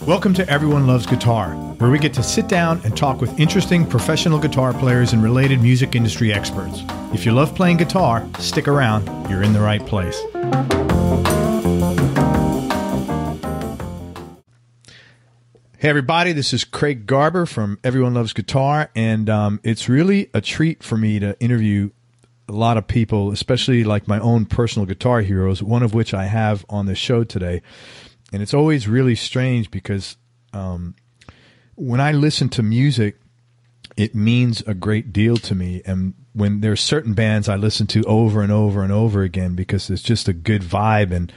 Welcome to Everyone Loves Guitar, where we get to sit down and talk with interesting professional guitar players and related music industry experts. If you love playing guitar, stick around. You're in the right place. Hey everybody, this is Craig Garber from Everyone Loves Guitar, and it's really a treat for me to interview a lot of people, especially like my own personal guitar heroes, one of which I have on the show today. And it's always really strange because when I listen to music, it means a great deal to me. And when there's certain bands I listen to over and over and over again because it's just a good vibe and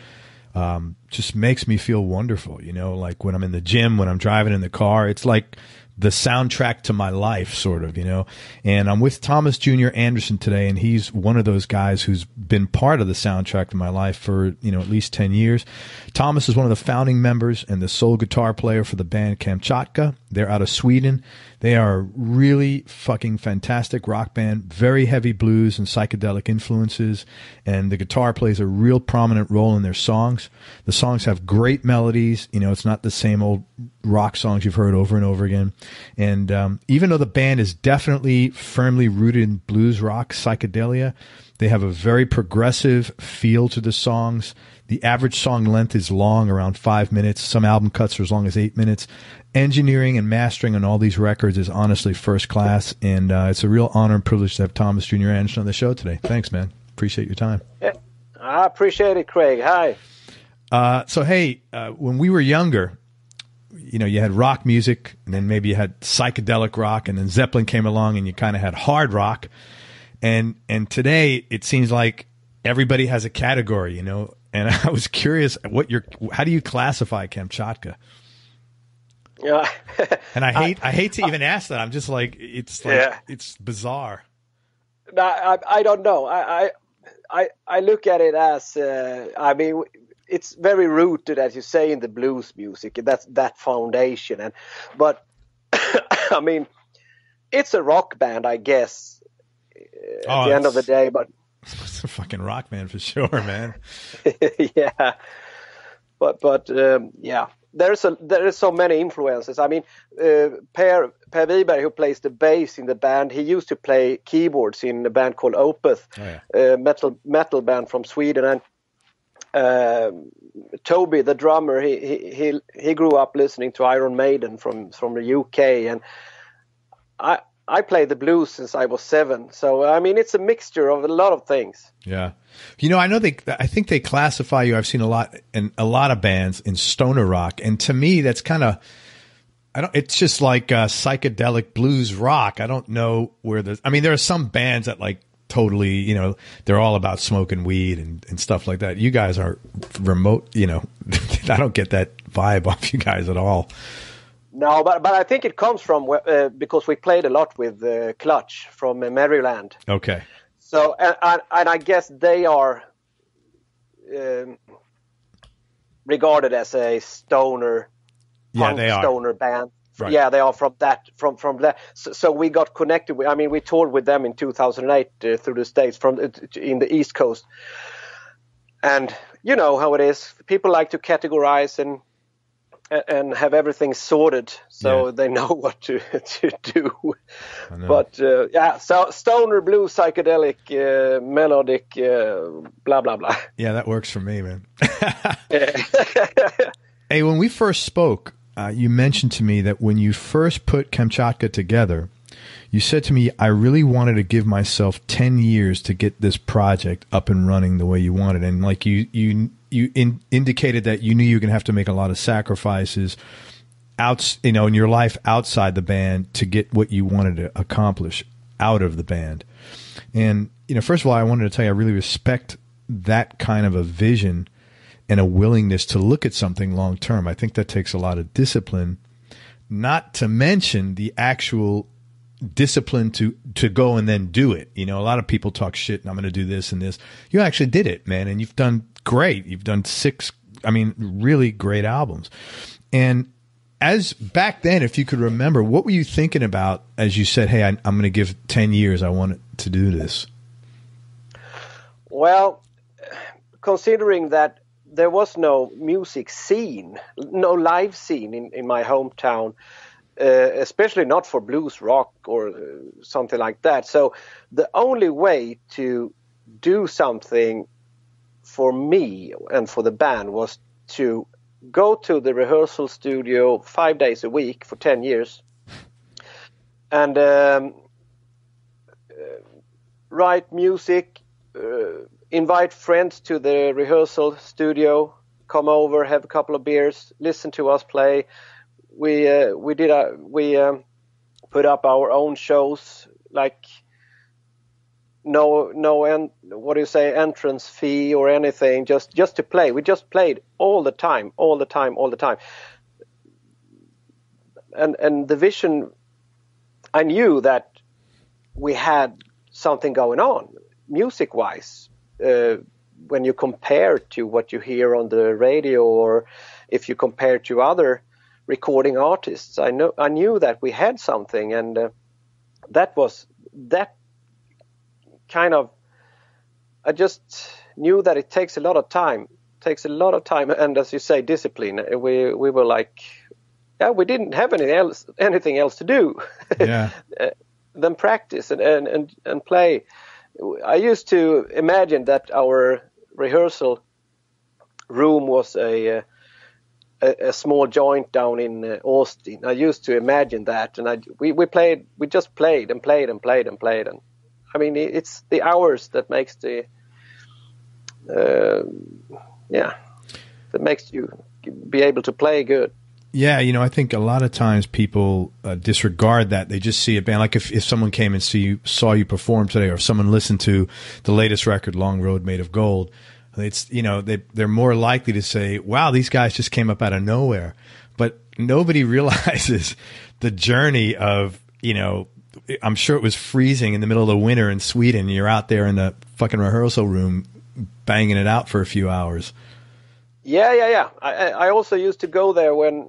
just makes me feel wonderful. You know, like when I'm in the gym, when I'm driving in the car, it's like the soundtrack to my life, sort of, you know. And I'm with Thomas Juneor Andersson today, and he's one of those guys who's been part of the soundtrack to my life for, you know, at least 10 years. Thomas is one of the founding members and the sole guitar player for the band Kamchatka. They're out of Sweden. They are a really fucking fantastic rock band, very heavy blues and psychedelic influences, and the guitar plays a real prominent role in their songs. The songs have great melodies. You know, it's not the same old rock songs you've heard over and over again. And even though the band is definitely firmly rooted in blues rock psychedelia, they have a very progressive feel to the songs. The average song length is long, around 5 minutes. Some album cuts are as long as 8 minutes. Engineering and mastering on all these records is honestly first class, and it's a real honor and privilege to have Thomas Juneor Andersson on the show today. Thanks, man. Appreciate your time. Yeah, I appreciate it, Craig. Hi. So, hey, when we were younger, you know, you had rock music, and then maybe you had psychedelic rock, and then Zeppelin came along, and you kind of had hard rock. And today, it seems like everybody has a category, you know. And I was curious, how do you classify Kamchatka? Yeah. And I hate to even ask that. I'm just like, it's bizarre. I don't know. I look at it as, I mean, it's very rooted, as you say, in the blues music. That's that foundation. But I mean, it's a rock band, I guess, at the end of the day. But it's a fucking rock band for sure, man. Yeah. But yeah. There is so many influences. I mean, Per Wiberg, who plays the bass in the band, he used to play keyboards in a band called Opeth, metal band from Sweden. And Toby, the drummer, he grew up listening to Iron Maiden from the UK, and I played the blues since I was 7. So I mean, it's a mixture of a lot of things. Yeah. You know, I think they classify you. I've seen a lot of bands in stoner rock. And to me, that's kind of, it's just like psychedelic blues rock. I don't know I mean, there are some bands that like totally, you know, they're all about smoking weed and stuff like that. You guys are remote, you know, I don't get that vibe off you guys at all. No, but I think it comes from because we played a lot with Clutch from Maryland. Okay. So, and I guess they are regarded as a stoner, stoner band. Right. Yeah, they are from that. So we got connected with. I mean, we toured with them in 2008 through the States in the East Coast, and you know how it is. People like to categorize and have everything sorted so they know what to do. But yeah, so stoner, blues, psychedelic, melodic, blah blah blah. Yeah, that works for me, man. Hey, when we first spoke, you mentioned to me that when you first put Kamchatka together, you said to me, I really wanted to give myself 10 years to get this project up and running the way you wanted. And like you indicated that you knew you were going to have to make a lot of sacrifices in your life outside the band to get what you wanted to accomplish out of the band. And, you know, first of all, I wanted to tell you, I really respect that kind of a vision and a willingness to look at something long term. I think that takes a lot of discipline, not to mention the actual discipline to go and then do it. You know, a lot of people talk shit and I'm going to do this and this. You actually did it, man. And you've done great. You've done 6, really great albums. And as back then, if you could remember, what were you thinking about as you said, hey, I'm going to give 10 years. I want to do this. Well, considering that there was no music scene, no live scene in my hometown, especially not for blues rock or something like that. So the only way to do something for me and for the band was to go to the rehearsal studio 5 days a week for 10 years and write music, invite friends to the rehearsal studio, come over, have a couple of beers, listen to us play. We put up our own shows, like entrance fee or anything, just to play. We just played all the time. And the vision, I knew that we had something going on music wise, when you compare to what you hear on the radio, or if you compare to other recording artists. I knew that we had something, and that kind of, I just knew that it takes a lot of time. And as you say, discipline. We were like, yeah, we didn't have anything else to do than practice and play. I used to imagine that our rehearsal room was a small joint down in Austin. I used to imagine that, and we just played. And I mean, it's the hours that makes that makes you be able to play good. Yeah, I think a lot of times people disregard that. They just see a band. Like if someone came and saw you perform today, or if someone listened to the latest record, Long Road Made of Gold, it's, they're more likely to say, wow, these guys just came up out of nowhere. But nobody realizes the journey of, I'm sure it was freezing in the middle of the winter in Sweden. You're out there in the fucking rehearsal room banging it out for a few hours. Yeah. I also used to go there when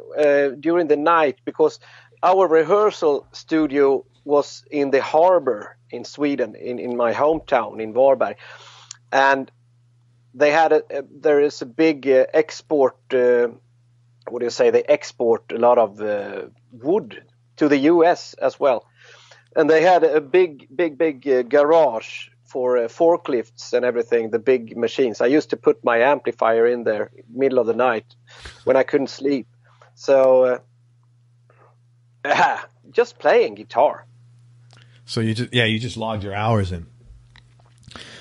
during the night, because our rehearsal studio was in the harbor in Sweden, in my hometown in Varberg, and they had there is a big export. What do you say? They export a lot of wood to the U.S. as well, and they had a big garage for forklifts and everything, the big machines. I used to put my amplifier in there middle of the night when I couldn't sleep. So just playing guitar. So you just logged your hours in.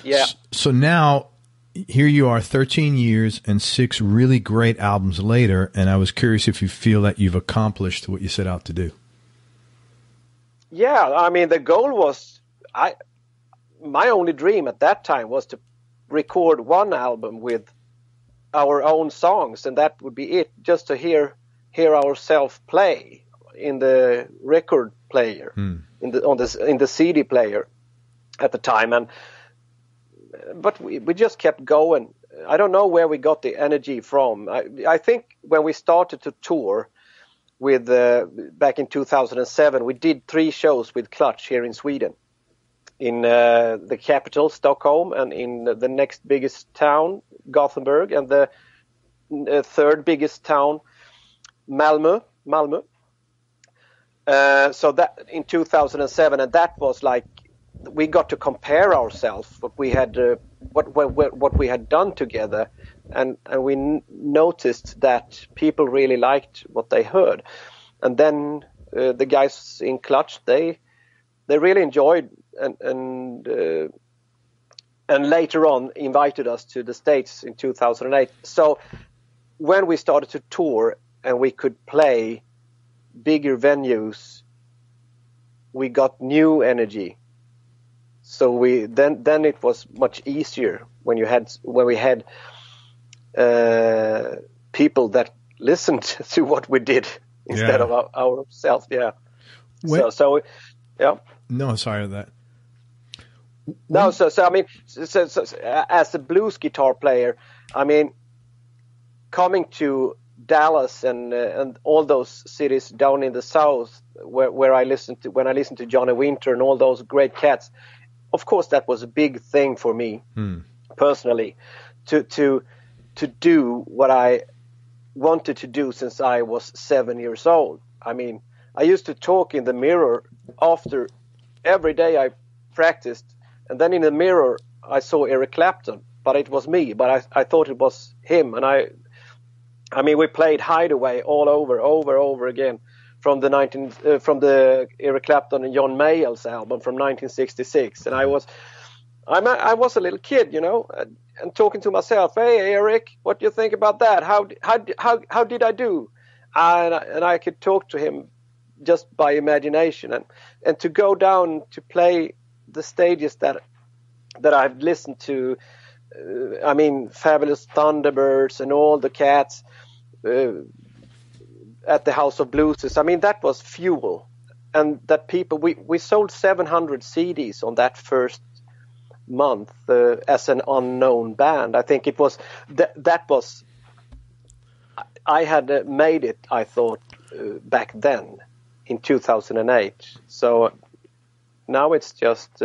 Yeah. So now here you are 13 years and 6 really great albums later, and I was curious if you feel that you've accomplished what you set out to do. Yeah, I mean, the goal was, my only dream at that time was to record one album with our own songs, and that would be it, just to hear ourselves play in the record player, in the CD player at the time. But we just kept going. I don't know where we got the energy from. I think when we started to tour with back in 2007, we did 3 shows with Clutch here in Sweden, in the capital, Stockholm, and in the next biggest town, Gothenburg, and the third biggest town, Malmö. So that in 2007, and that was like, we got to compare ourselves, what we had done together, and we noticed that people really liked what they heard. And then the guys in Clutch, they really enjoyed, and later on invited us to the States in 2008. So when we started to tour and we could play bigger venues, we got new energy. So then it was much easier when we had people that listened to what we did instead of ourselves. Yeah. So yeah. No, sorry of that. No, so I mean, so as a blues guitar player, I mean, coming to Dallas and all those cities down in the south where when I listened to Johnny Winter and all those great cats, of course that was a big thing for me personally to to do what I wanted to do since I was 7 years old. I mean, I used to talk in the mirror after every day I practiced, and then in the mirror I saw Eric Clapton, but it was me, but I thought it was him. And I mean, we played Hideaway all over again from the Eric Clapton and John Mayall's album from 1966. And I was a little kid, you know, and talking to myself, hey, Eric, what do you think about that? How did I do? And I could talk to him just by imagination, and to go down to play the stages that I've listened to, I mean, Fabulous Thunderbirds and all the Cats at the House of Blueses. I mean, that was fuel. And that people, we sold 700 CDs on that first month as an unknown band. I think it was that was, I had made it, I thought, back then in 2008. So now it's just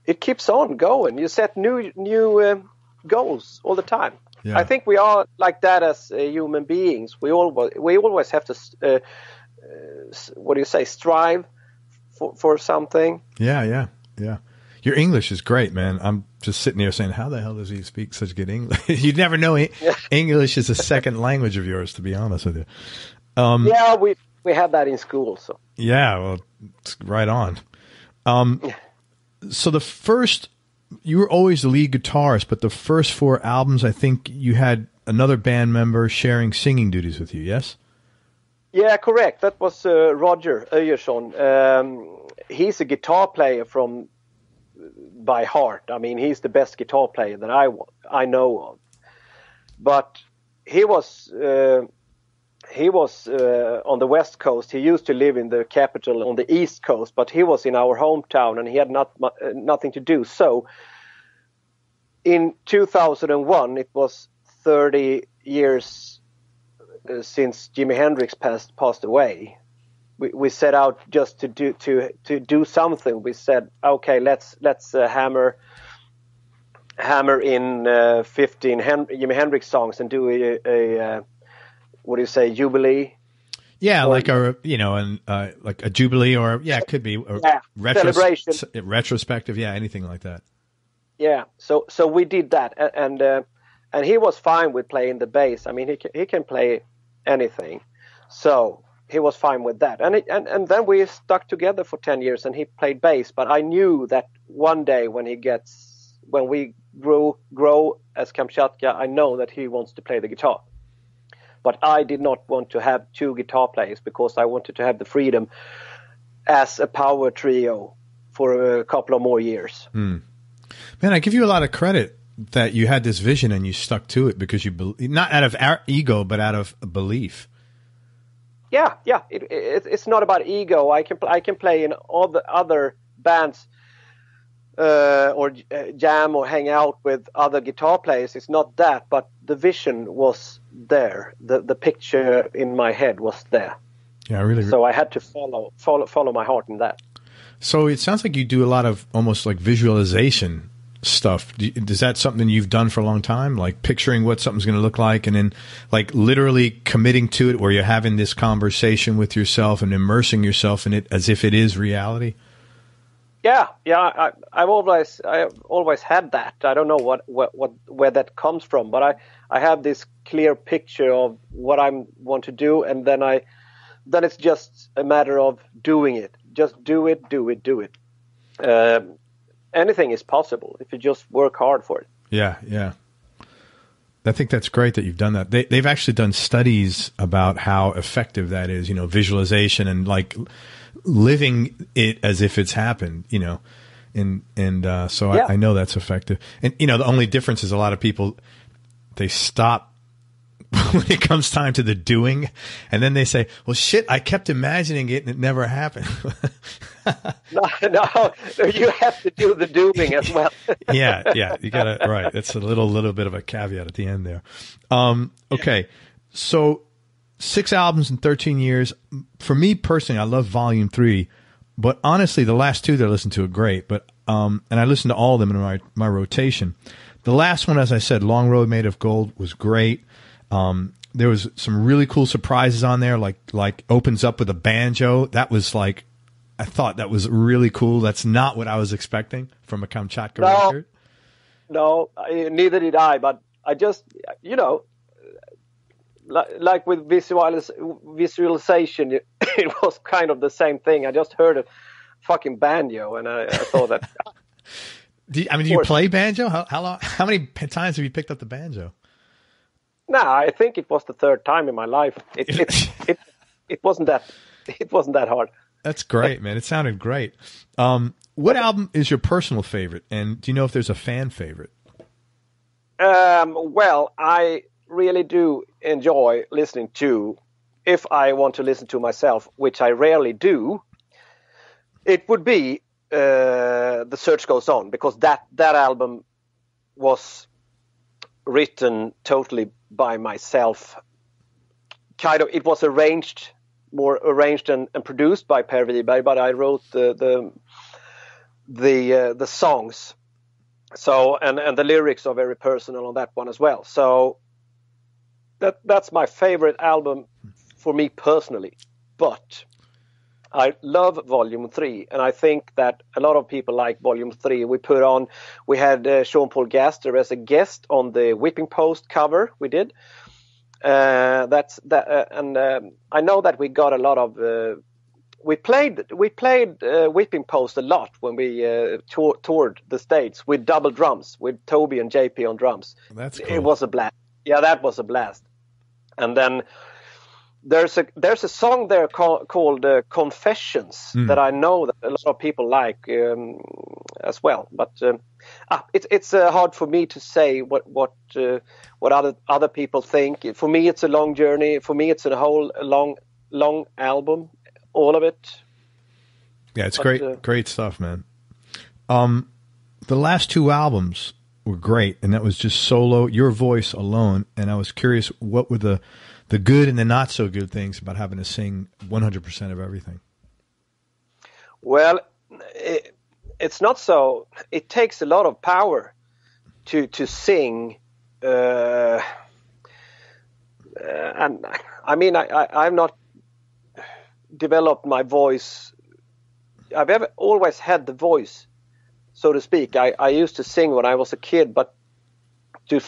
it keeps on going. You set new goals all the time. Yeah. I think we are like that as human beings. We always have to what do you say, strive for something. Yeah. Your English is great, man. I'm just sitting here saying, how the hell does he speak such good English? You'd never know English is a second language of yours, to be honest with you. Yeah, we had that in school. So yeah, well, it's right on. So you were always the lead guitarist, but the first 4 albums, I think you had another band member sharing singing duties with you, yes? Yeah, correct. That was Roger Öjersson. He's a guitar player by heart. I mean, he's the best guitar player that I know of. But he was on the West Coast. He used to live in the capital on the East Coast, but he was in our hometown and he had nothing to do. So in 2001, it was 30 years since Jimi Hendrix passed away. We set out just to do something. We said, okay, let's hammer in 15 Jimi Hendrix songs and do a what do you say, jubilee? Yeah, like a like a jubilee, or it could be a celebration, retrospective, anything like that. Yeah, so we did that, and he was fine with playing the bass. I mean, he can play anything, so he was fine with that. And then we stuck together for 10 years, and he played bass. But I knew that one day when we grow as Kamchatka, I know that he wants to play the guitar. But I did not want to have 2 guitar players because I wanted to have the freedom as a power trio for a couple of more years. Man, I give you a lot of credit that you had this vision and you stuck to it because not out of ego, but out of belief. Yeah. It's not about ego. I can play in all the other bands or jam or hang out with other guitar players. It's not that, but the vision was there. The picture in my head was there. Yeah, really. So I had to follow my heart in that. So it sounds like you do a lot of almost like visualization stuff. Is that something you've done for a long time? Like picturing what something's going to look like and then like literally committing to it, where you're having this conversation with yourself and immersing yourself in it as if it is reality? Yeah. I've always had that. I don't know where that comes from, but I have this clear picture of what I want to do, and then it's just a matter of doing it. Just do it. Anything is possible if you just work hard for it. Yeah. I think that's great that you've done that. They've actually done studies about how effective that is, visualization and like living it as if it's happened, so I know that's effective. And, the only difference is a lot of people, they stop when it comes time to the doing, and then they say, well, shit, I kept imagining it and it never happened. No, you have to do the doing as well. Yeah, you got it right. It's a little bit of a caveat at the end there. Okay, so 6 albums in 13 years. For me personally, I love Volume 3, but honestly, the last 2 that I listened to are great. But and I listened to all of them in my rotation. The last one, as I said, Long Road Made of Gold, was great. There was some really cool surprises on there, like opens up with a banjo. That was like, I thought that was really cool. That's not what I was expecting from a Kamchatka record. No, neither did I. But I just, like with visualization, it was kind of the same thing. I just heard a fucking banjo, and I thought that. Do you play banjo? How many times have you picked up the banjo? No, I think it was the third time in my life. It wasn't that hard. That's great, man. It sounded great. What album is your personal favorite, and do you know if there's a fan favorite? Well, I really do enjoy listening to, if I want to listen to myself, which I rarely do, it would be The Search Goes On, because that album was written totally by myself. Kind of, it was more arranged and produced by Per Wiberg, but I wrote the songs. So and the lyrics are very personal on that one as well. So that's my favorite album for me personally. But I love Volume 3, and I think that a lot of people like Volume 3. We had Jean-Paul Gaster as a guest on the Whipping Post cover we did. I know that we got a lot of. We played Whipping Post a lot when we toured the States with double drums, with Toby and JP on drums. That's cool. It was a blast. Yeah, that was a blast. And then there's a song there called Confessions that I know that a lot of people like as well. But it's hard for me to say what other people think. For me, it's a long journey. For me, it's a whole long album, all of it. Yeah, it's great stuff, man. The last two albums were great, and that was just solo, your voice alone. And I was curious, what were the good and the not so good things about having to sing 100% of everything? Well, it's not so. It takes a lot of power to sing. And I mean, I've not developed my voice. I've always had the voice, so to speak. I used to sing when I was a kid, but to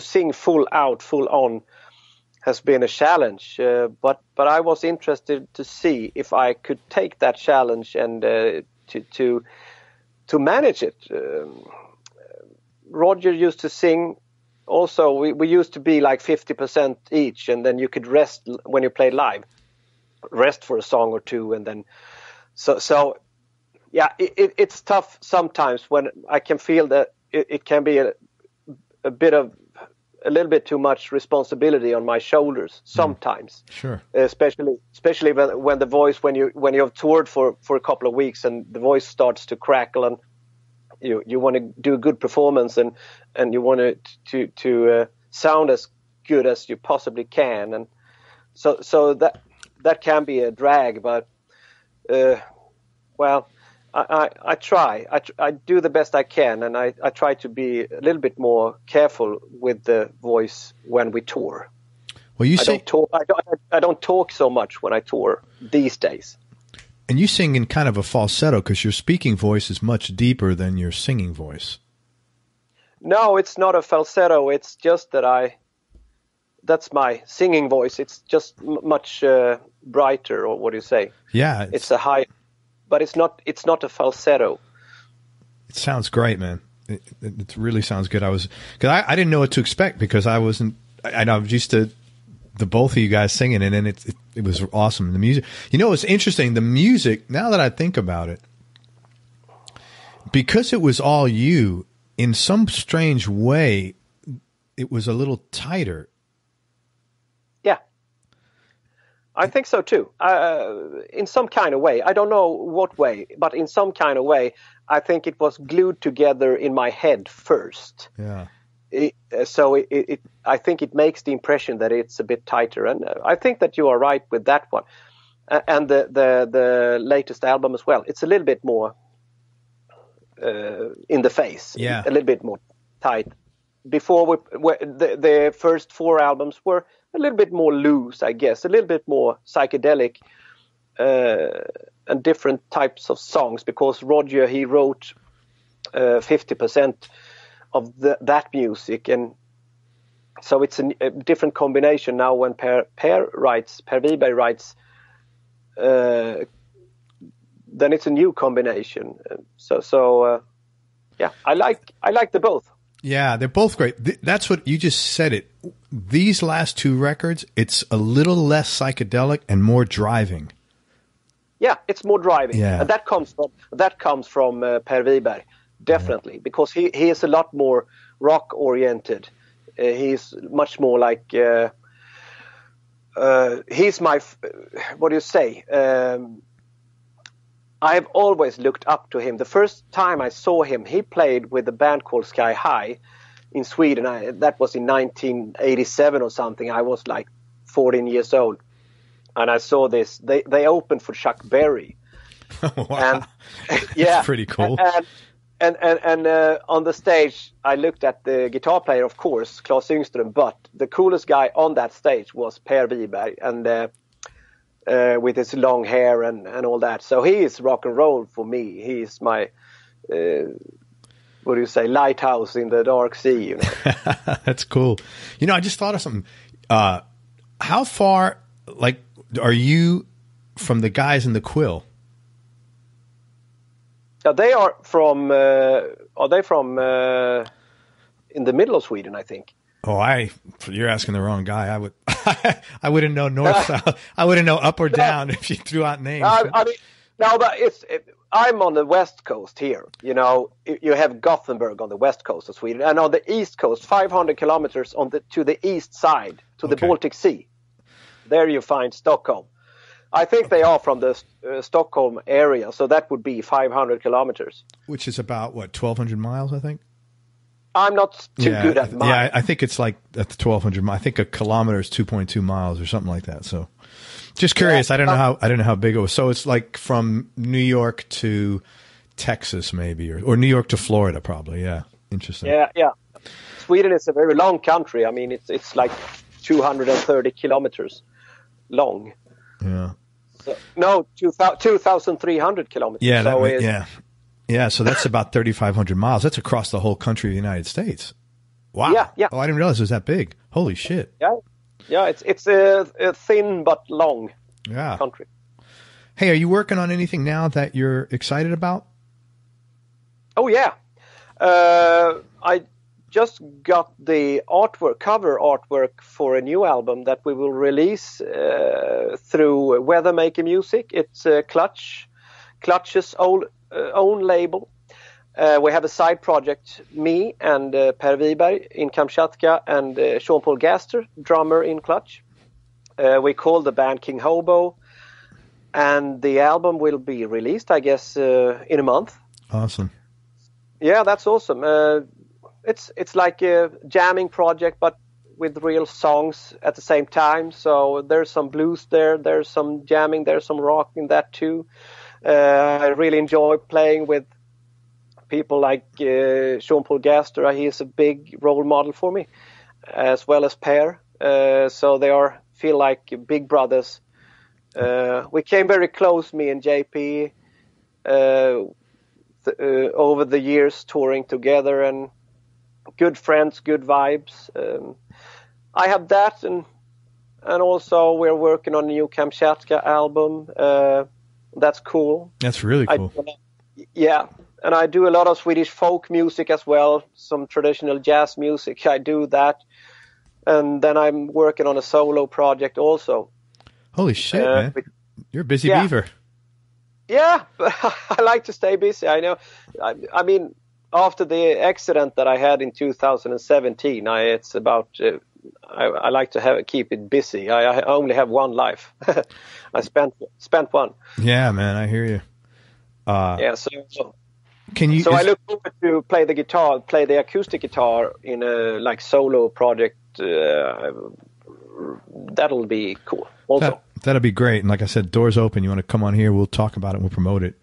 sing full on has been a challenge. But I was interested to see if I could take that challenge and to manage it. Roger used to sing. Also, we used to be like 50% each, and then you could rest when you played live. Rest for a song or two, and then so yeah, it's tough sometimes when I can feel that it can be a little bit too much responsibility on my shoulders sometimes. Sure. Especially when the voice, when you have toured for a couple of weeks and the voice starts to crackle, and you want to do a good performance and you want it to sound as good as you possibly can, and so that can be a drag. But well, I try. I do the best I can, and I try to be a little bit more careful with the voice when we tour. Well, I don't talk so much when I tour these days. And you sing in kind of a falsetto because your speaking voice is much deeper than your singing voice. No, it's not a falsetto. It's just that that's my singing voice. It's just much brighter, or what do you say? Yeah, it's a high. But it's not a falsetto. It sounds great, man. It really sounds good. Because I didn't know what to expect, because I was used to the both of you guys singing, and then it was awesome. The music, it's interesting. The music, now that I think about it, because it was all you, in some strange way, it was a little tighter. Yeah. I think so too. In some kind of way, I don't know what way, but in some kind of way, I think it was glued together in my head first. Yeah. I think it makes the impression that it's a bit tighter, and I think that you are right with that one. And the latest album as well. It's a little bit more in the face. Yeah. A little bit more tight. before the first 4 albums were a little bit more loose, I guess, a little bit more psychedelic and different types of songs, because Roger, he wrote 50% of that music, and so it's a different combination now when Per Wiberg writes, then it's a new combination. Yeah, I like the both. Yeah, they're both great. That's what you just said it. These last 2 records, it's a little less psychedelic and more driving. Yeah, it's more driving. Yeah. And that comes from Per Wiberg, definitely, because he is a lot more rock oriented. He's much more like he's my what do you say? I have always looked up to him. The first time I saw him, he played with a band called Sky High in Sweden. That was in 1987 or something. I was like 14 years old. And I saw this. They opened for Chuck Berry. Wow. And, yeah. That's pretty cool. And on the stage, I looked at the guitar player, of course, Claes Yngström, but the coolest guy on that stage was Per Wiberg, and with his long hair and all that. So he is rock and roll for me. He is my, what do you say, lighthouse in the dark sea. You know? That's cool. You know, I just thought of something. How far, like, are you from the guys in the Quill? They are from. Are they from in the middle of Sweden? I think. Oh, you're asking the wrong guy. I would, I wouldn't know north, south. I wouldn't know up or down if you threw out names. I mean, no, but I'm on the west coast here. You know, you have Gothenburg on the west coast of Sweden, and on the east coast, 500 kilometers to the east side, to the Baltic Sea. There you find Stockholm. I think they are from the Stockholm area, so that would be 500 kilometers. Which is about, what, 1,200 miles, I think? I'm not too good at miles. Yeah, I think it's like at the 1,200 miles. I think a kilometer is 2.2 miles or something like that. So just curious. Yeah, I don't know how big it was. So it's like from New York to Texas maybe, or New York to Florida probably. Yeah. Interesting. Yeah. Sweden is a very long country. I mean, it's like 230 kilometers long. Yeah. So, no, 2,300 kilometers. Yeah, so yeah. So that's about 3,500 miles. That's across the whole country of the United States. Wow. Yeah. Oh, I didn't realize it was that big. Holy shit. Yeah. It's a thin but long country. Hey, are you working on anything now that you're excited about? Oh yeah. I just got the cover artwork for a new album that we will release through Weathermaker Music. It's Clutch's own label. We have a side project, me and Per Wiberg in Kamchatka, and Jean-Paul Gaster, drummer in Clutch. We call the band King Hobo, and the album will be released, I guess, in a month. Awesome. Yeah, that's awesome. It's like a jamming project, but with real songs at the same time. So there's some blues there's some jamming, there's some rock in that too. I really enjoy playing with people like Jean-Paul Gaster. He is a big role model for me, as well as Per. So they feel like big brothers. We came very close, me and JP, over the years touring together, and good friends, good vibes. I have that, and also we're working on a new Kamchatka album. That's cool. That's really cool. Yeah, and I do a lot of Swedish folk music as well, some traditional jazz music. I do that, and then I'm working on a solo project also. Holy shit, man! You're a busy beaver. Yeah, I like to stay busy. I know. I mean, after the accident that I had in 2017, it's about. I like to keep it busy. I only have one life. I spent one. Yeah, man, I hear you. So can you? So I look forward to play the acoustic guitar in a solo project. That'll be cool. Also, that'll be great. And like I said, doors open. You want to come on here? We'll talk about it. We'll promote it.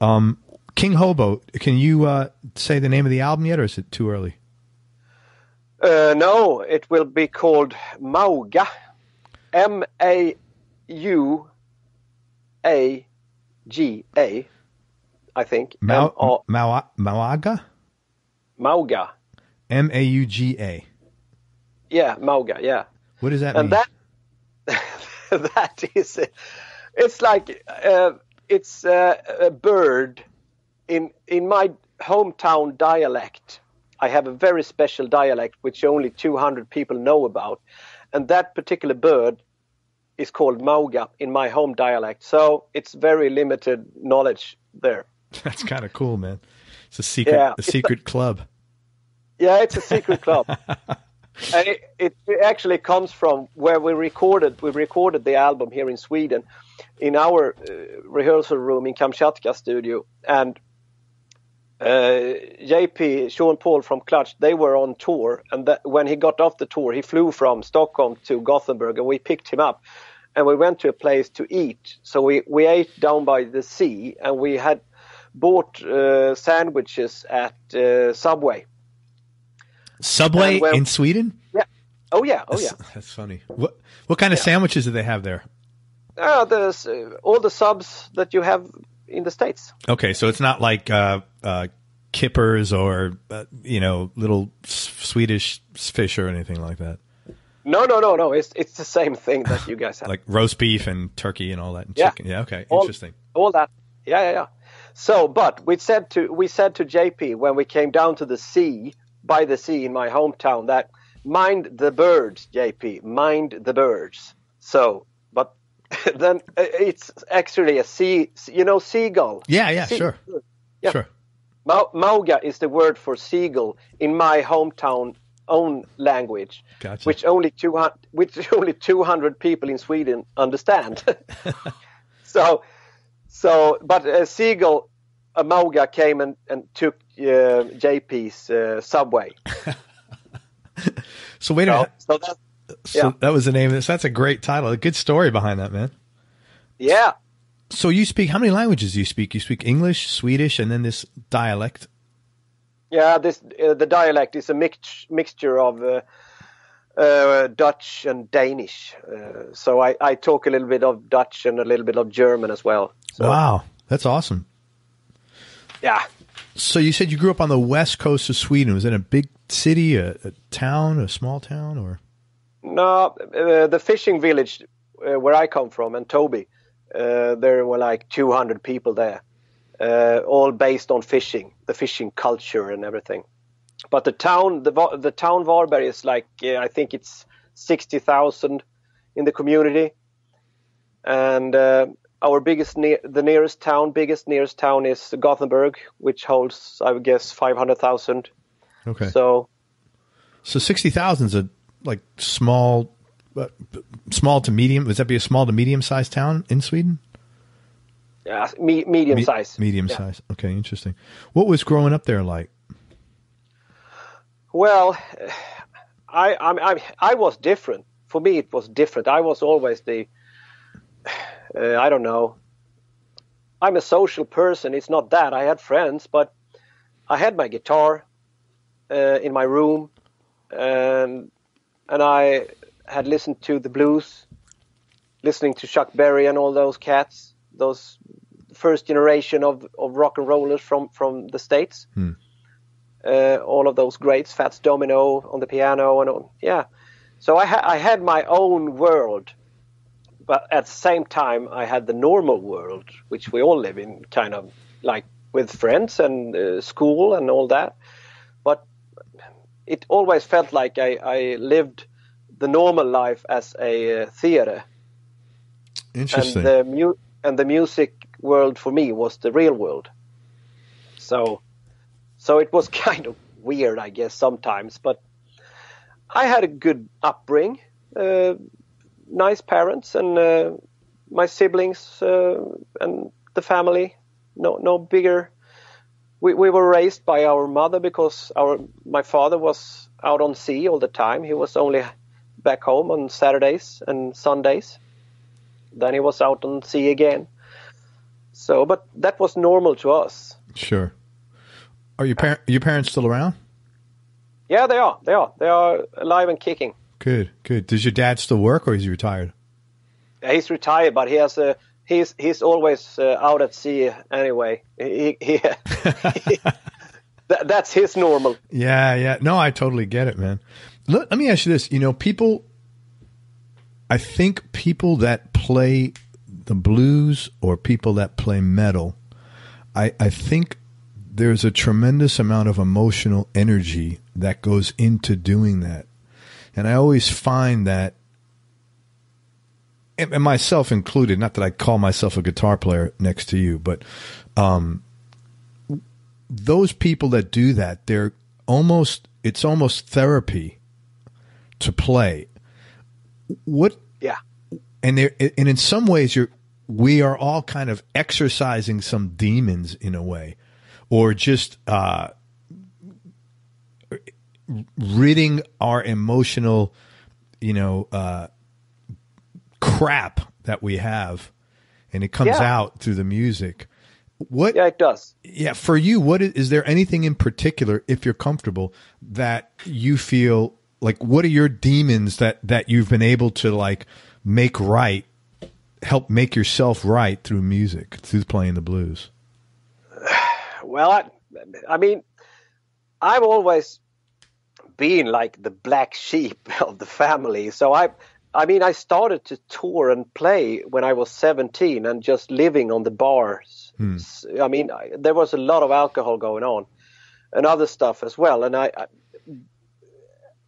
King Hobo. Can you say the name of the album yet, or is it too early? No, it will be called Mauga. Mauaga, I think. Mauga? Mauga. Mauga. Yeah, Mauga, yeah. What does that mean? And that is, it's like, it's a bird in my hometown dialect. I have a very special dialect which only 200 people know about. And that particular bird is called Mauga in my home dialect. So it's very limited knowledge there. That's kind of cool, man. It's a secret club. Yeah, it's a secret club. And it actually comes from where we recorded the album here in Sweden, in our rehearsal room in Kamchatka studio. And JP, Sean Paul from Clutch, they were on tour. And when he got off the tour, he flew from Stockholm to Gothenburg, and we picked him up. And we went to a place to eat. So we ate down by the sea, and we had bought sandwiches at Subway. Subway in Sweden? Yeah. Oh yeah. That's funny. What kind of sandwiches do they have there? There's all the subs that you have in the States. Okay, so it's not like kippers or little Swedish fish or anything like that. No. It's the same thing that you guys have. Like roast beef and turkey and all that, and chicken. Yeah. Okay. Interesting. All that. Yeah. So, but we said to JP when we came down to the sea, by the sea in my hometown, that mind the birds, JP, mind the birds. So, but then it's actually a seagull. Yeah, sure. Yeah. Sure. Mauga is the word for seagull in my hometown own language, gotcha. which only 200 people in Sweden understand. But a seagull, a Mauga came and took JP's Subway. So wait a minute. So that was the name of this. That's a great title. A good story behind that, man. Yeah. So you speak, how many languages do you speak? You speak English, Swedish, and then this dialect? Yeah, the dialect is a mixture of Dutch and Danish. So I talk a little bit of Dutch and a little bit of German as well. So. Wow, that's awesome. Yeah. So you said you grew up on the west coast of Sweden. Was it a big city, a town, a small town, or? No, the fishing village where I come from, and Toby, there were like 200 people there, all based on fishing, the fishing culture and everything. But the town Varberg is like, I think it's 60,000 in the community, and our biggest nearest town is Gothenburg, which holds, I would guess, 500,000. Okay. So 60,000 is a like small to medium. Would that be a small to medium sized town in Sweden? Yeah, medium size. Medium size. Okay, interesting. What was growing up there like? Well, I was different. For me, it was different. I was always I don't know. I'm a social person. It's not that. I had friends, but I had my guitar in my room, and I had listened to the blues, listening to Chuck Berry and all those cats, those first generation of rock and rollers from the States. All of those greats, Fats Domino on the piano and all. Yeah. So I had my own world, but at the same time I had the normal world, which we all live in, kind of like with friends and school and all that. But it always felt like I lived the normal life as a theater. Interesting. And the music world for me was the real world. So it was kind of weird, I guess, sometimes. But I had a good upbringing, nice parents, and my siblings and the family. No bigger. We were raised by our mother because my father was out on sea all the time. He was only back home on Saturdays and Sundays. Then he was out on sea again. So, but that was normal to us. Sure. Are your parents still around? Yeah, they are. They are alive and kicking. Good, good. Does your dad still work, or is he retired? He's retired, but he has he's always out at sea anyway. That's his normal. Yeah, yeah. No, I totally get it, man. Let me ask you this. I think people that play the blues or people that play metal, I think there's a tremendous amount of emotional energy that goes into doing that. And I always find that, and myself included, not that I call myself a guitar player next to you, but those people that do that, it's almost therapy to play. Yeah. And in some ways we are all kind of exercising some demons in a way, or just ridding our emotional, crap that we have, and it comes out through the music. Yeah, it does. Yeah, for you, is there anything in particular, if you're comfortable, that you feel like? What are your demons that you've been able to like help make yourself right through music, through playing the blues? Well, I mean, I've always been like the black sheep of the family. So I started to tour and play when I was 17 and just living on the bars. I mean, there was a lot of alcohol going on and other stuff as well. And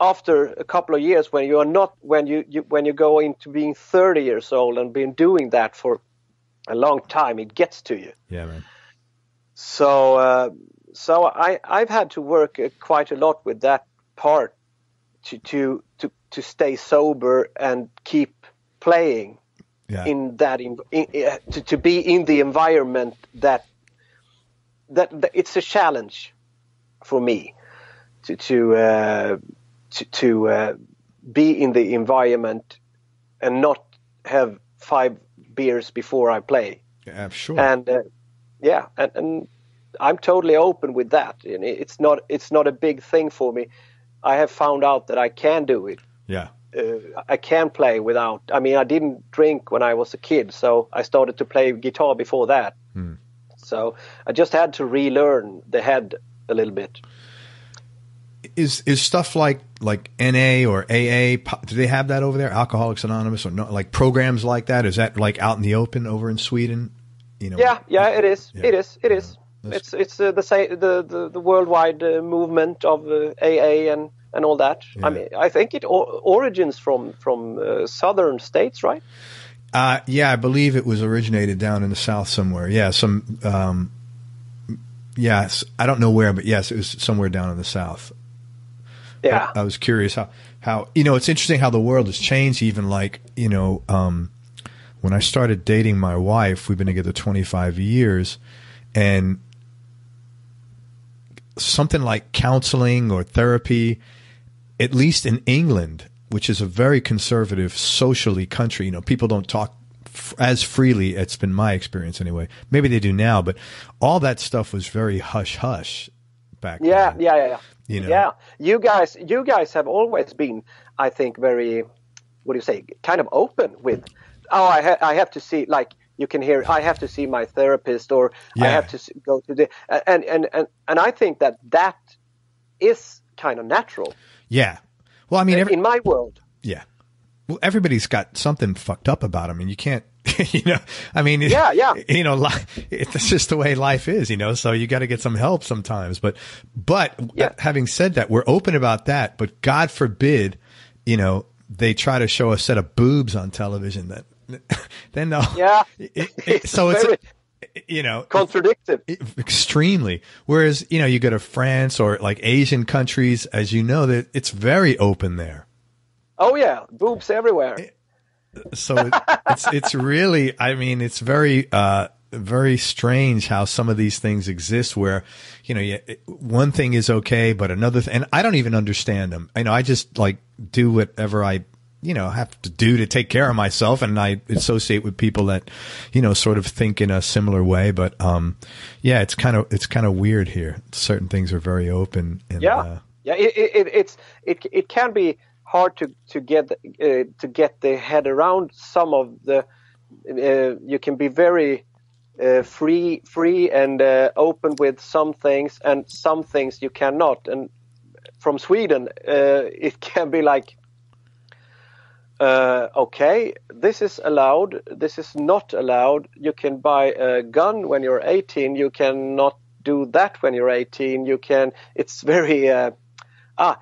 after a couple of years, when you go into being 30 years old and been doing that for a long time, it gets to you. Yeah, man. So I've had to work quite a lot with that part to stay sober and keep playing in that to be in the environment that it's a challenge for me to be in the environment and not have 5 beers before I play. Yeah, sure. And and I'm totally open with that. And it's not a big thing for me. I have found out that I can do it. Yeah. I can play without. I mean, I didn't drink when I was a kid, so I started to play guitar before that. So I just had to relearn the head a little bit. Is stuff like NA or AA? Do they have that over there? Alcoholics Anonymous, or no? Like programs like that? Is that like out in the open over in Sweden? Yeah, it is. Yeah. It is. It's the worldwide movement of AA and all that. Yeah. I mean, I think it origins from southern states, right? Yeah, I believe it was originated down in the South somewhere. Yeah, yes, I don't know where, but yes, it was somewhere down in the South. Yeah, I was curious how it's interesting how the world has changed. Even like when I started dating my wife, we've been together 25 years, and something like counseling or therapy, at least in England, which is a very conservative, socially country, people don't talk as freely. It's been my experience anyway. Maybe they do now, but all that stuff was very hush hush back then. Yeah. Yeah. You guys have always been, I think, very, what do you say, kind of open with, I have to see, like, you can hear, I have to see my therapist, or I have to go to the, and I think that is kind of natural. Yeah. Well, I mean, in my world. Yeah. Well, everybody's got something fucked up about them, and you can't, I mean, it's just the way life is, so you got to get some help sometimes. But having said that, we're open about that, but God forbid, they try to show a set of boobs on television that, then no. Yeah. So it's contradictive. Extremely. Whereas, you go to France or like Asian countries, as you know, that it's very open there. Oh yeah, boobs everywhere. So it's really, I mean, it's very very strange how some of these things exist where, one thing is okay, but another and I don't even understand them. I just like do whatever I have to do to take care of myself, and I associate with people that, sort of think in a similar way. But it's kind of weird here. Certain things are very open. And, Yeah, it can be hard to get the head around some of the. You can be very free and open with some things, and some things you cannot. And from Sweden, it can be like, okay, this is allowed, this is not allowed. You can buy a gun when you're 18. You cannot do that when you're 18. You can. It's very hard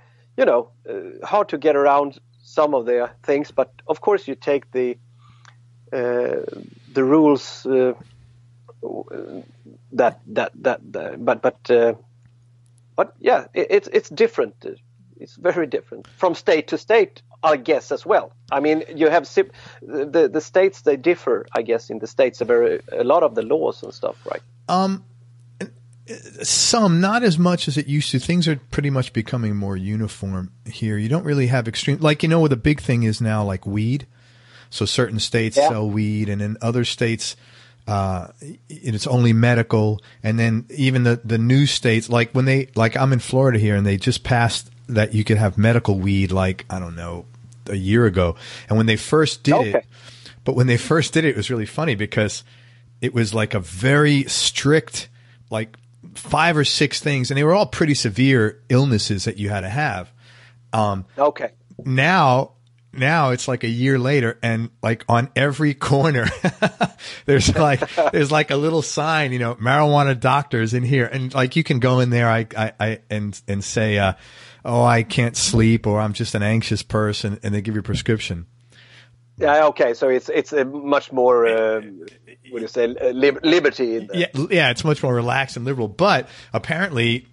to get around some of the things. But of course, you take the rules. But yeah, it's different. It's very different from state to state, I guess, as well. I mean, you have the states, they differ, I guess. In the states, a lot of the laws and stuff, right? Some, not as much as it used to. Things are pretty much becoming more uniform here. You don't really have extreme, like, the big thing is now like weed. So certain states sell weed, and in other states, it's only medical. And then even the new states, like I'm in Florida here, and they just passed that you could have medical weed, like, I don't know, a year ago. And when they first did it, it was really funny because it was like a very strict, like 5 or 6 things, and they were all pretty severe illnesses that you had to have. Now it's like a year later, and like on every corner, there's like a little sign, marijuana doctors in here, and like you can go in there, and say, oh, I can't sleep, or I'm just an anxious person, and they give you a prescription. Yeah. Okay. So it's a much more, what do you say, liberty in there. Yeah. It's much more relaxed and liberal, but apparently,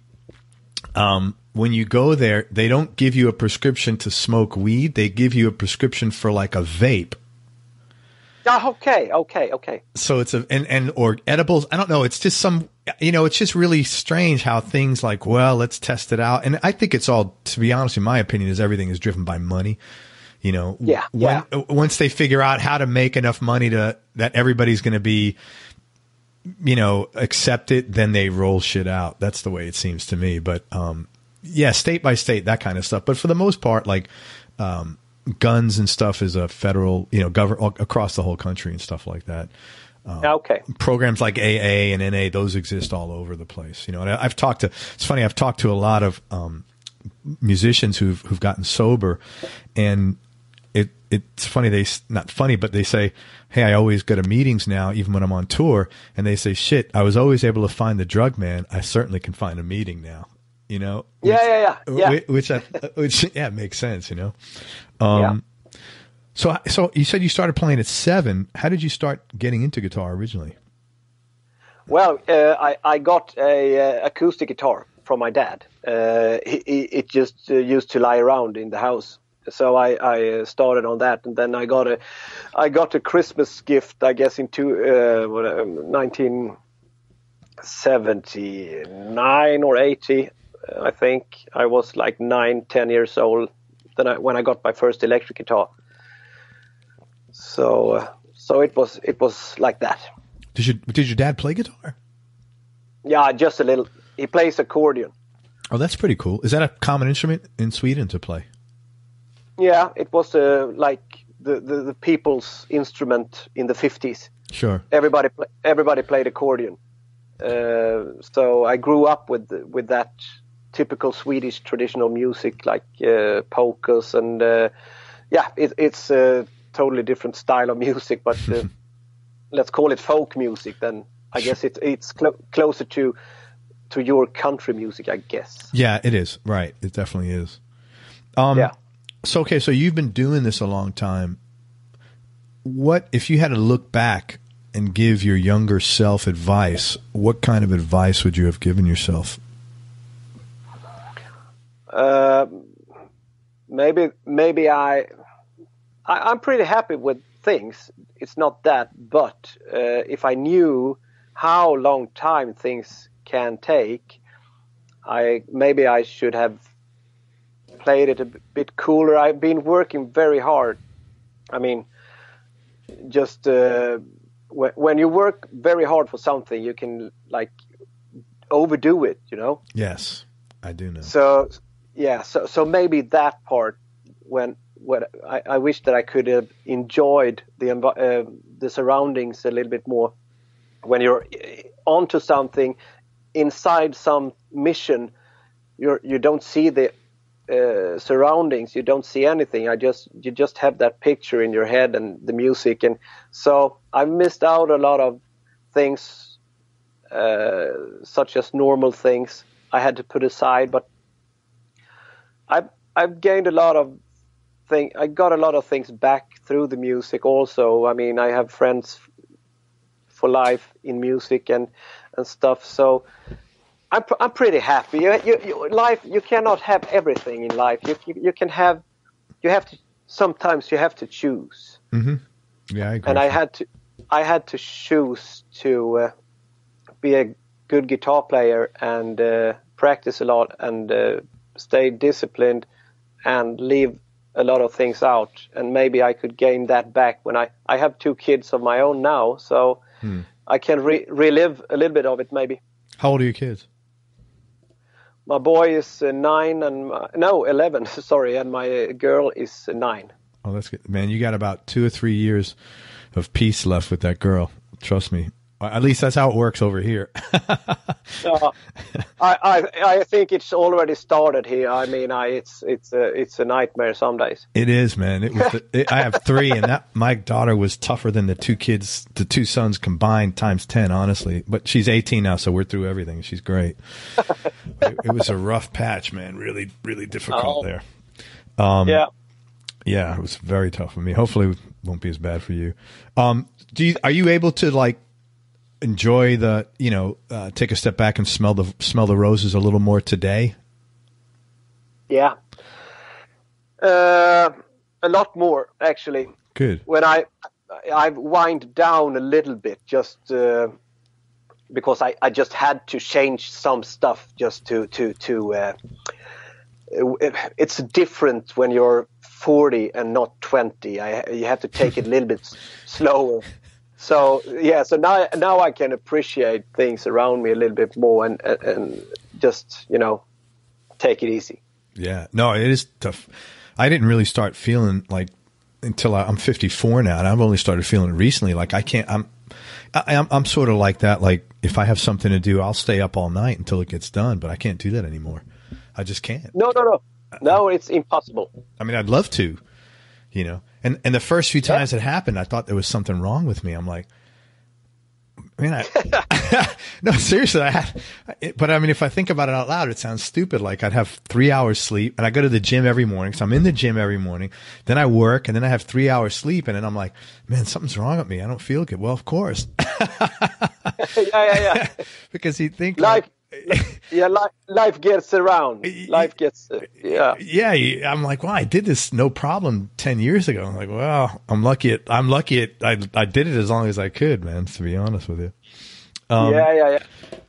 when you go there, they don't give you a prescription to smoke weed. They give you a prescription for like a vape. Okay. So it's or edibles. I don't know. It's just it's just really strange how things like, well, let's test it out. And I think it's all, to be honest, in my opinion, is everything is driven by money. Once they figure out how to make enough money that everybody's going to be, accept it, then they roll shit out. That's the way it seems to me. But, state by state, that kind of stuff. But for the most part, like, guns and stuff is a federal, government across the whole country and stuff like that. Programs like AA and NA, those exist all over the place. And I've talked to a lot of, musicians who've gotten sober, and it's funny. Not funny, but they say, hey, I always go to meetings now, even when I'm on tour. And they say, shit, I was always able to find the drug man. I certainly can find a meeting now, Which makes sense, So you said you started playing at 7. How did you start getting into guitar originally? Well, I got a acoustic guitar from my dad. It just used to lie around in the house. So I started on that, and then I got a Christmas gift, I guess, in 1979 or 80. I think I was like 9-10 years old when I got my first electric guitar. So it was like that. Did your dad play guitar? Yeah, just a little. He plays accordion. Oh, that's pretty cool. Is that a common instrument in Sweden to play? Yeah, it was like the people's instrument in the 50s. Sure. Everybody played accordion. So I grew up with that typical Swedish traditional music, like polkas, and it's a totally different style of music, but let's call it folk music. Then I guess it's closer to your country music, I guess. Yeah, it is. Right, it definitely is. So you've been doing this a long time. What if you had to look back and give your younger self advice? What kind of advice would you have given yourself? Maybe I'm pretty happy with things. It's not that, but if I knew how long time things can take, I should have played it a bit cooler. I've been working very hard. I mean, just when you work very hard for something, you can like overdo it, Yes, I do know. So yeah, so maybe that part when I wish that I could have enjoyed the surroundings a little bit more. When you're onto something inside some mission, you don't see the surroundings, you don't see anything. You just have that picture in your head and the music, and so I missed out a lot of things, such as normal things I had to put aside. But I've gained a lot of things. I got a lot of things back through the music also. I mean, I have friends for life in music and stuff. So I'm pretty happy. Life, you cannot have everything in life. You have to sometimes you have to choose. Mm-hmm. Yeah, I agree. And I had to choose to be a good guitar player and practice a lot and stay disciplined and leave a lot of things out. And maybe I could gain that back when I have 2 kids of my own now, so I can relive a little bit of it maybe. How old are your kids? My boy is 11, sorry, and my girl is 9. Oh, that's good. Man, you got about 2 or 3 years of peace left with that girl. Trust me. At least that's how it works over here. I think it's already started here. I mean, it's a nightmare some days. It is, man. I have 3, and my daughter was tougher than the 2 sons combined times 10, honestly. But she's 18 now, so we're through everything. She's great. It was a rough patch, man. Really, really difficult there. Yeah, it was very tough for me. Hopefully, it won't be as bad for you. Are you able to like enjoy take a step back and smell the roses a little more today? Yeah, a lot more actually. Good. When I wind down a little bit just because I just had to change some stuff just to it's different when you're 40 and not 20. You have to take it a little bit slower. So yeah, so now I can appreciate things around me a little bit more and just take it easy. Yeah, no, it is tough. I didn't really start feeling like until I'm 54 now, and I've only started feeling it recently. Like I can't. I'm sort of like that. Like if I have something to do, I'll stay up all night until it gets done. But I can't do that anymore. I just can't. No, it's impossible. I mean, I'd love to, And the first few times it happened, I thought there was something wrong with me. I'm like, no, seriously, but I mean, if I think about it out loud, it sounds stupid. Like I'd have 3 hours sleep and I go to the gym every morning. So I'm in the gym every morning. Then I work and then I have 3 hours sleep. And then I'm like, man, something's wrong with me. I don't feel good. Well, of course. Yeah. Because you think life gets around. Life gets, Yeah, I'm like, well, I did this no problem 10 years ago. I'm like, well, I'm lucky. I did it as long as I could, man, to be honest with you. Yeah.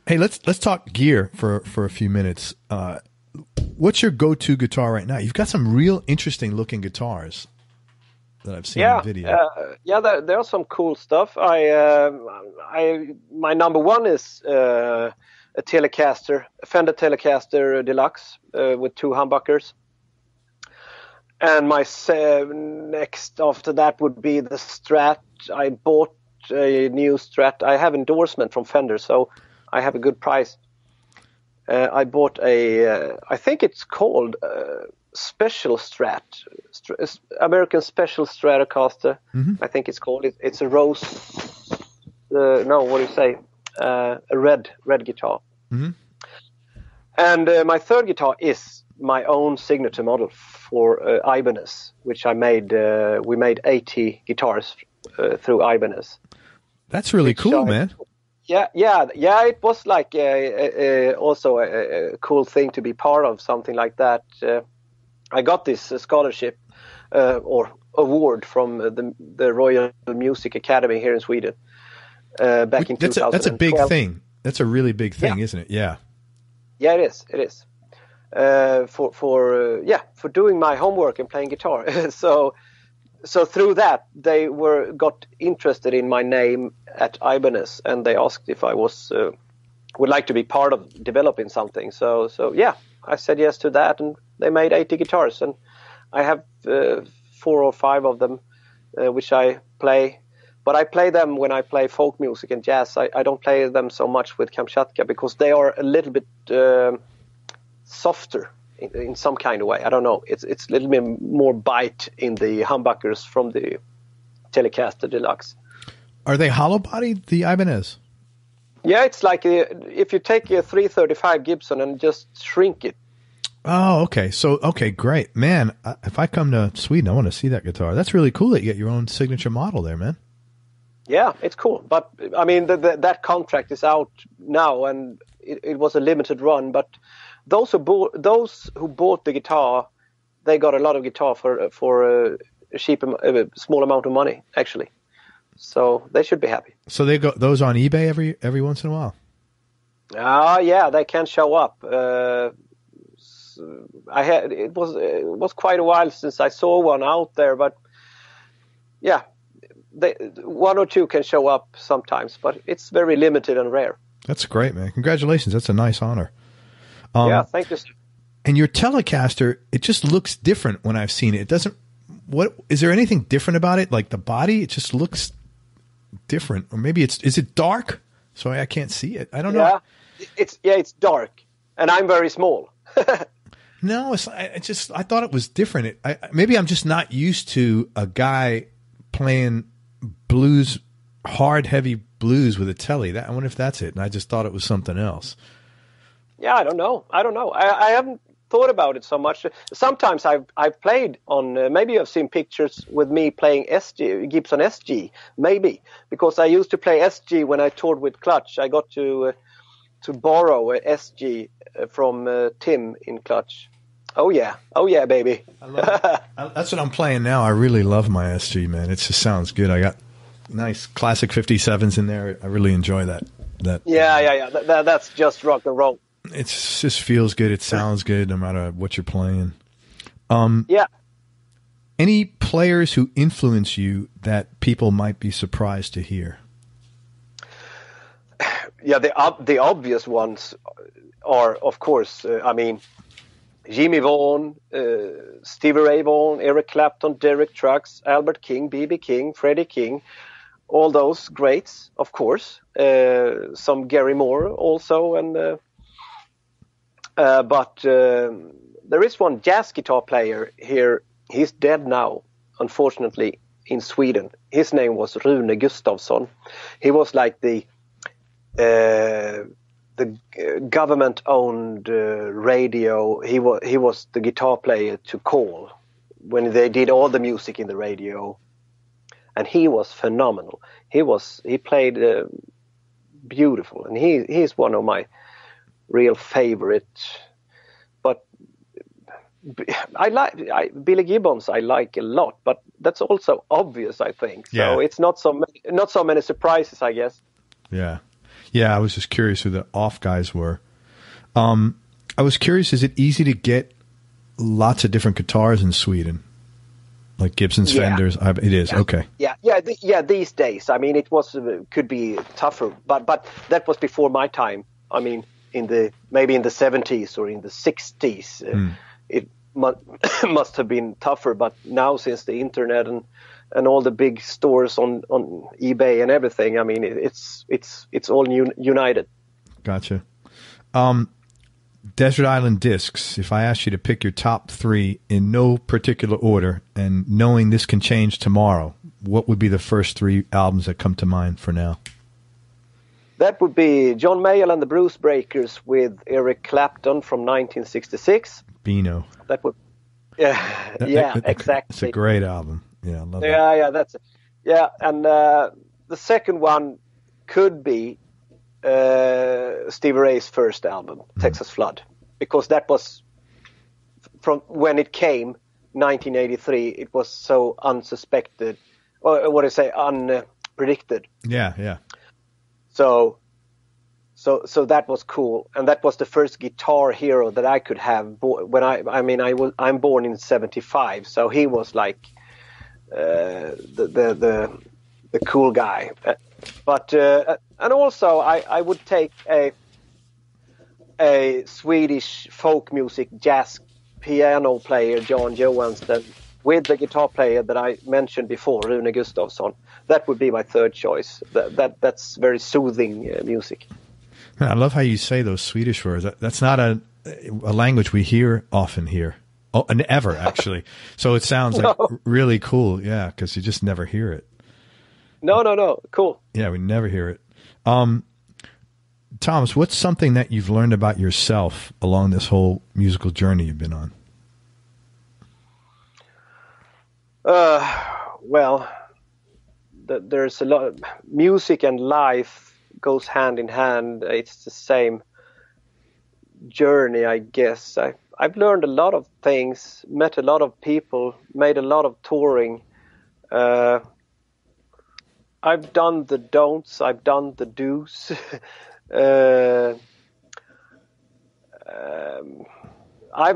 Hey, let's talk gear for a few minutes. What's your go-to guitar right now? You've got some real interesting looking guitars that I've seen in video. There are some cool stuff. My number one is a Telecaster, a Fender Telecaster Deluxe with 2 humbuckers. And my next after that would be the Strat. I bought a new Strat. I have endorsement from Fender, so I have a good price. I bought I think it's called Special Strat, American Special Stratocaster. Mm-hmm. I think it's called. It's a rose. No, what do you say? A red guitar. Mm-hmm. And my third guitar is my own signature model for Ibanez, which I made. We made 80 guitars through Ibanez. That's really cool, man. Yeah. It was like also a cool thing to be part of something like that. I got this scholarship or award from the Royal Music Academy here in Sweden back in 2012. That's a big thing. That's a really big thing, isn't it? Yeah. Yeah, it is. It is. For doing my homework and playing guitar. So through that, they got interested in my name at Ibanez, and they asked if I would like to be part of developing something. So yeah, I said yes to that, and they made 80 guitars, and I have 4 or 5 of them, which I play. But I play them when I play folk music and jazz. I don't play them so much with Kamchatka because they are a little bit softer in some kind of way. I don't know. It's a little bit more bite in the humbuckers from the Telecaster Deluxe. Are they hollow bodied, the Ibanez? Yeah, it's like if you take a 335 Gibson and just shrink it. Oh, okay. So, okay, great. Man, if I come to Sweden, I want to see that guitar. That's really cool that you get your own signature model there, man. Yeah, it's cool. But, I mean, that contract is out now, and it was a limited run. But those who bought the guitar, they got a lot of guitar for a small amount of money, actually. So they should be happy. So they got those on eBay every once in a while? Yeah, they can show up. It was quite a while since I saw one out there, but yeah, one or two can show up sometimes, but it's very limited and rare. That's great, man. Congratulations. That's a nice honor. Yeah, thank you. And your Telecaster, it just looks different when I've seen it. It doesn't. What is there anything different about it? Like the body, it just looks different, or maybe is it dark? So I can't see it. I don't know. It's dark, and I'm very small. No, I thought it was different. Maybe I'm just not used to a guy playing blues, hard, heavy blues with a Tele. I wonder if that's it. And I just thought it was something else. Yeah, I don't know. I haven't thought about it so much. Sometimes I've played on. Maybe you've seen pictures with me playing Gibson SG. Maybe because I used to play SG when I toured with Clutch. I got to borrow a SG from Tim in Clutch. Oh yeah, baby. I love it. That's what I'm playing now. I really love my SG, man. It just sounds good. I got nice classic 57s in there. I really enjoy that. Yeah. That's just rock and roll. It just feels good. It sounds good no matter what you're playing. Yeah. Any players who influence you that people might be surprised to hear? Yeah, the obvious ones are, of course, Jimmy Vaughan, Stevie Ray Vaughan, Eric Clapton, Derek Trucks, Albert King, B.B. King, Freddie King, all those greats, of course. Some Gary Moore also, and but there is one jazz guitar player here. He's dead now, unfortunately, in Sweden. His name was Rune Gustafsson. He was like the government-owned radio. He was the guitar player to call when they did all the music in the radio, and he was phenomenal. He played beautiful, and he's one of my real favorite. But I like Billy Gibbons. I like a lot, but that's also obvious, I think. So it's not so many surprises, I guess. Yeah. Yeah, I was just curious who the off guys were. I was curious, is it easy to get lots of different guitars in Sweden? Like Gibson's, Fenders? It is, okay. Yeah, these days. I mean, could be tougher, but that was before my time. I mean, maybe in the 70s or in the 60s, it must have been tougher. But now, since the internet and all the big stores on eBay and everything, I mean, it's all united. Gotcha. Desert Island Discs, if I asked you to pick your top 3 in no particular order, and knowing this can change tomorrow, what would be the first 3 albums that come to mind for now? That would be John Mayall and the Blues Breakers with Eric Clapton from 1966. Beano. That would, exactly. It's a great album. Yeah, I love that. Yeah, that's it. Yeah, and the second one could be Stevie Ray's first album, Texas Flood, because that was from when it came, 1983. It was so unsuspected, or what do you say, unpredicted. Yeah. So that was cool, and that was the first guitar hero that I could have. When I'm born in '75, so he was like the cool guy. But and also I would take a Swedish folk music jazz piano player Jan Johansson with the guitar player that I mentioned before, Rune Gustafsson. That would be my third choice. That's very soothing music. I love how you say those Swedish words. That's not a language we hear often here. Oh, and ever, actually. So it sounds like really cool. Yeah, because you just never hear it. No. Cool. Yeah, we never hear it. Thomas, what's something that you've learned about yourself along this whole musical journey you've been on? Well, there's a lot of music and life goes hand in hand. It's the same journey, I guess. I've learned a lot of things, met a lot of people, made a lot of touring. I've done the don'ts, I've done the do's. I've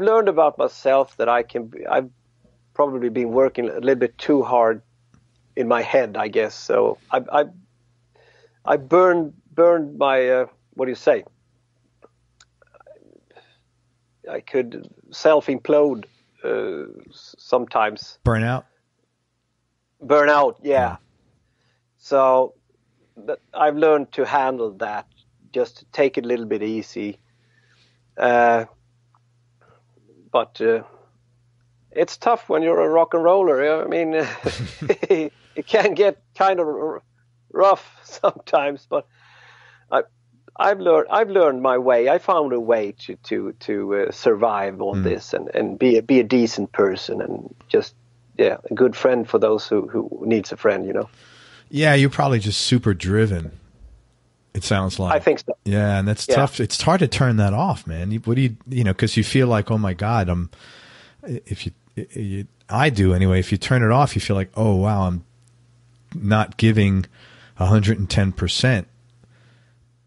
learned about myself that I've probably been working a little bit too hard in my head, I guess. So I burned my what do you say? I could self-implode sometimes. Burnout, yeah. So I've learned to handle that, just to take it a little bit easy. But it's tough when you're a rock and roller. I mean, it can get kind of rough sometimes, but I've learned my way. I found a way to survive all this and be a decent person and just a good friend for those who needs a friend, you know. Yeah, you're probably just super driven. It sounds like. I think so. Yeah, and that's tough. It's hard to turn that off, man. What do you know? Because you feel like, oh my God, I do anyway. If you turn it off, you feel like, oh wow, I'm not giving 110%.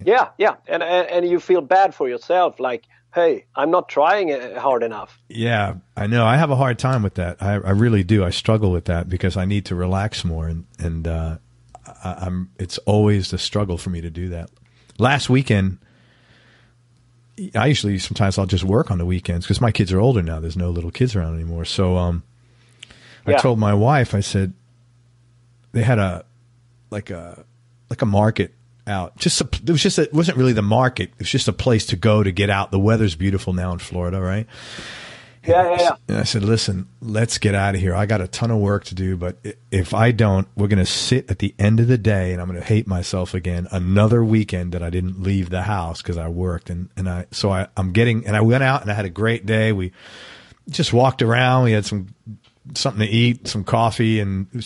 Yeah, and you feel bad for yourself, like, hey, I'm not trying hard enough. Yeah, I know. I have a hard time with that. I really do. I struggle with that because I need to relax more, and it's always the struggle for me to do that. Last weekend, sometimes I'll just work on the weekends because my kids are older now. There's no little kids around anymore. So I told my wife, I said, they had a market out. It wasn't really the market. It was just a place to go to get out. The weather's beautiful now in Florida, right? Yeah. And I said, listen, let's get out of here. I got a ton of work to do, but if I don't, we're going to sit at the end of the day and I'm going to hate myself again. Another weekend that I didn't leave the house because I worked. I went out and I had a great day. We just walked around. We had something to eat, some coffee, and it was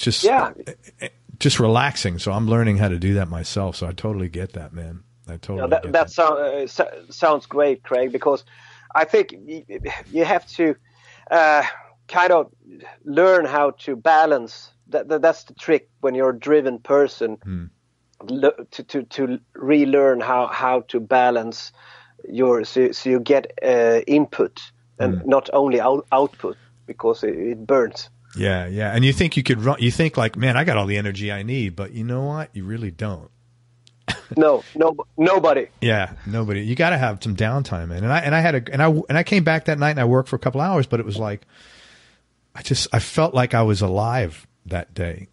just relaxing. So I'm learning how to do that myself. So I totally get that, man. I totally get that. That sounds great, Craig, because I think you have to kind of learn how to balance. That's the trick when you're a driven person, to relearn how to balance so you get input and not only output, because it burns. Yeah. And you think you could run, you think like, man, I got all the energy I need, but you know what? You really don't. No, nobody. Yeah, nobody. You got to have some downtime, man. And I came back that night and I worked for a couple hours, but it was like, I felt like I was alive that day,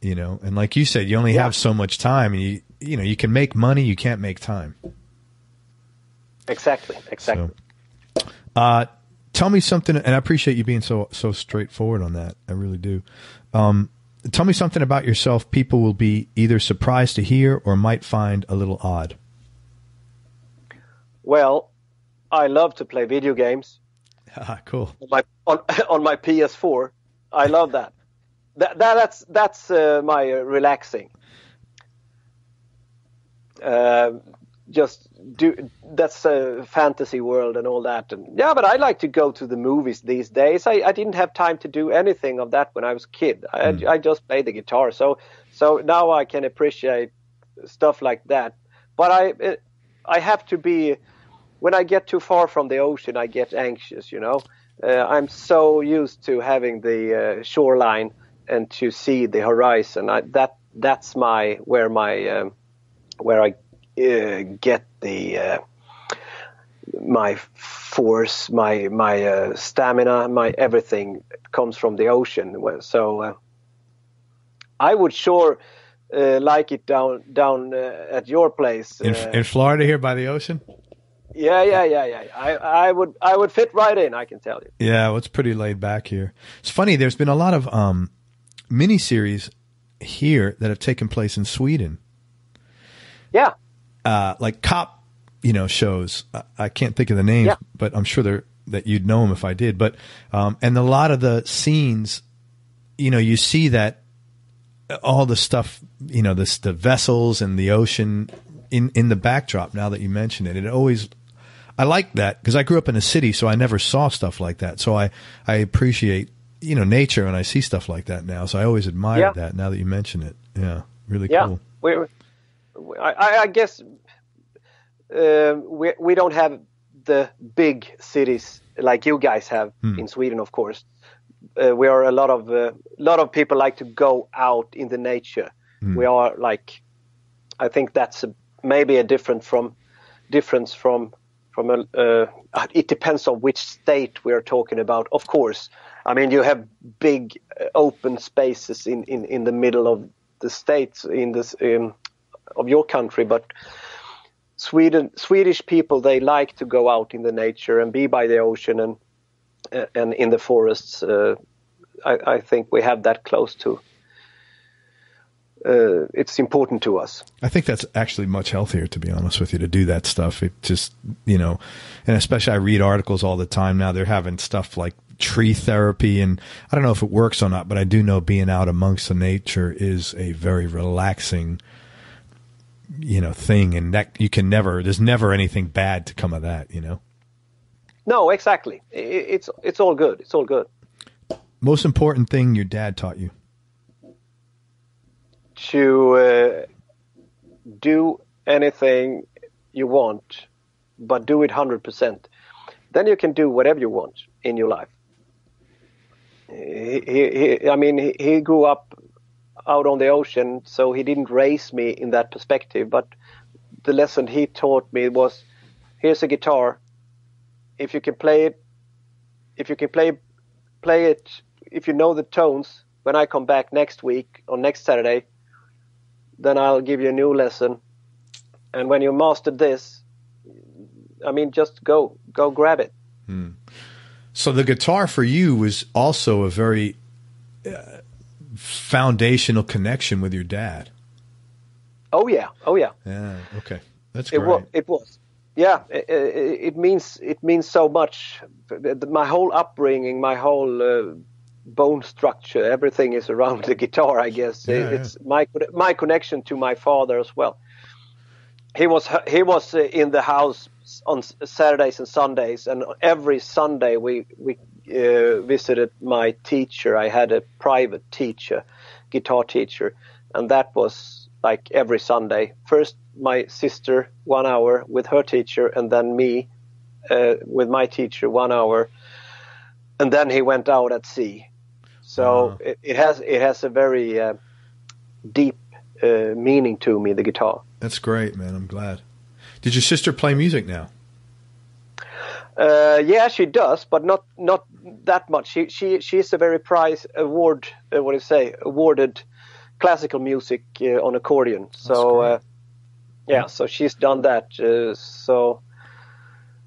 you know? And like you said, you only have so much time, and you can make money, you can't make time. Exactly. So, tell me something, and I appreciate you being so straightforward on that. I really do. Tell me something about yourself people will be either surprised to hear or might find a little odd. Well, I love to play video games. Cool. On my PS4, I love that. That's my relaxing. That's a fantasy world and all that, and but I like to go to the movies these days. I didn't have time to do anything of that when I was a kid. I just played the guitar, so now I can appreciate stuff like that. But I have to be, when I get too far from the ocean, I get anxious, you know. I'm so used to having the shoreline and to see the horizon. That's where I get the my force, my stamina, my everything comes from the ocean. So I would sure like it down at your place in Florida here by the ocean. Yeah. I would fit right in, I can tell you. Yeah, well, it's pretty laid back here. It's funny. There's been a lot of miniseries here that have taken place in Sweden. Yeah. Like cop, shows. I can't think of the names, but I'm sure that you'd know them if I did. But and a lot of the scenes, you see that all the stuff, the vessels and the ocean in the backdrop. Now that you mention it, I like that because I grew up in a city, so I never saw stuff like that. So I appreciate nature when I see stuff like that now. So I always admired that. Now that you mention it, really cool. I guess we don't have the big cities like you guys have in Sweden, of course. We are a lot of people like to go out in the nature. We are like, I think that's maybe a difference from it depends on which state we are talking about. Of course, I mean you have big open spaces in the middle of the states of your country, but Swedish people, they like to go out in the nature and be by the ocean and in the forests. I think we have that close to. It's important to us. I think that's actually much healthier, to be honest with you, to do that stuff. It just, and especially I read articles all the time now. They're having stuff like tree therapy, and I don't know if it works or not, but I do know being out amongst the nature is a very relaxing, thing, and that there's never anything bad to come of that, No, exactly. It's all good. It's all good. Most important thing your dad taught you? To do anything you want, but do it 100%. Then you can do whatever you want in your life. He grew up out on the ocean, so he didn't raise me in that perspective. But the lesson he taught me was, here's a guitar. If you can play it, if you know the tones, when I come back next week or next Saturday, then I'll give you a new lesson. And when you master this, just go grab it. So the guitar for you was also a very foundational connection with your dad. Oh yeah. Yeah. Okay. That's great. It was. Yeah. It means so much. My whole upbringing, my whole bone structure, everything is around the guitar, I guess. It's my connection to my father as well. He was in the house on Saturdays and Sundays, and every Sunday we visited my teacher. I had a private teacher, guitar teacher, and that was like every Sunday. First my sister 1 hour with her teacher, and then me with my teacher 1 hour, and then he went out at sea. So it has a very deep meaning to me, the guitar. That's great, man. I'm glad. Did your sister play music now? Yeah, she does, but not that much. She's a very awarded classical music on accordion. So so she's done that.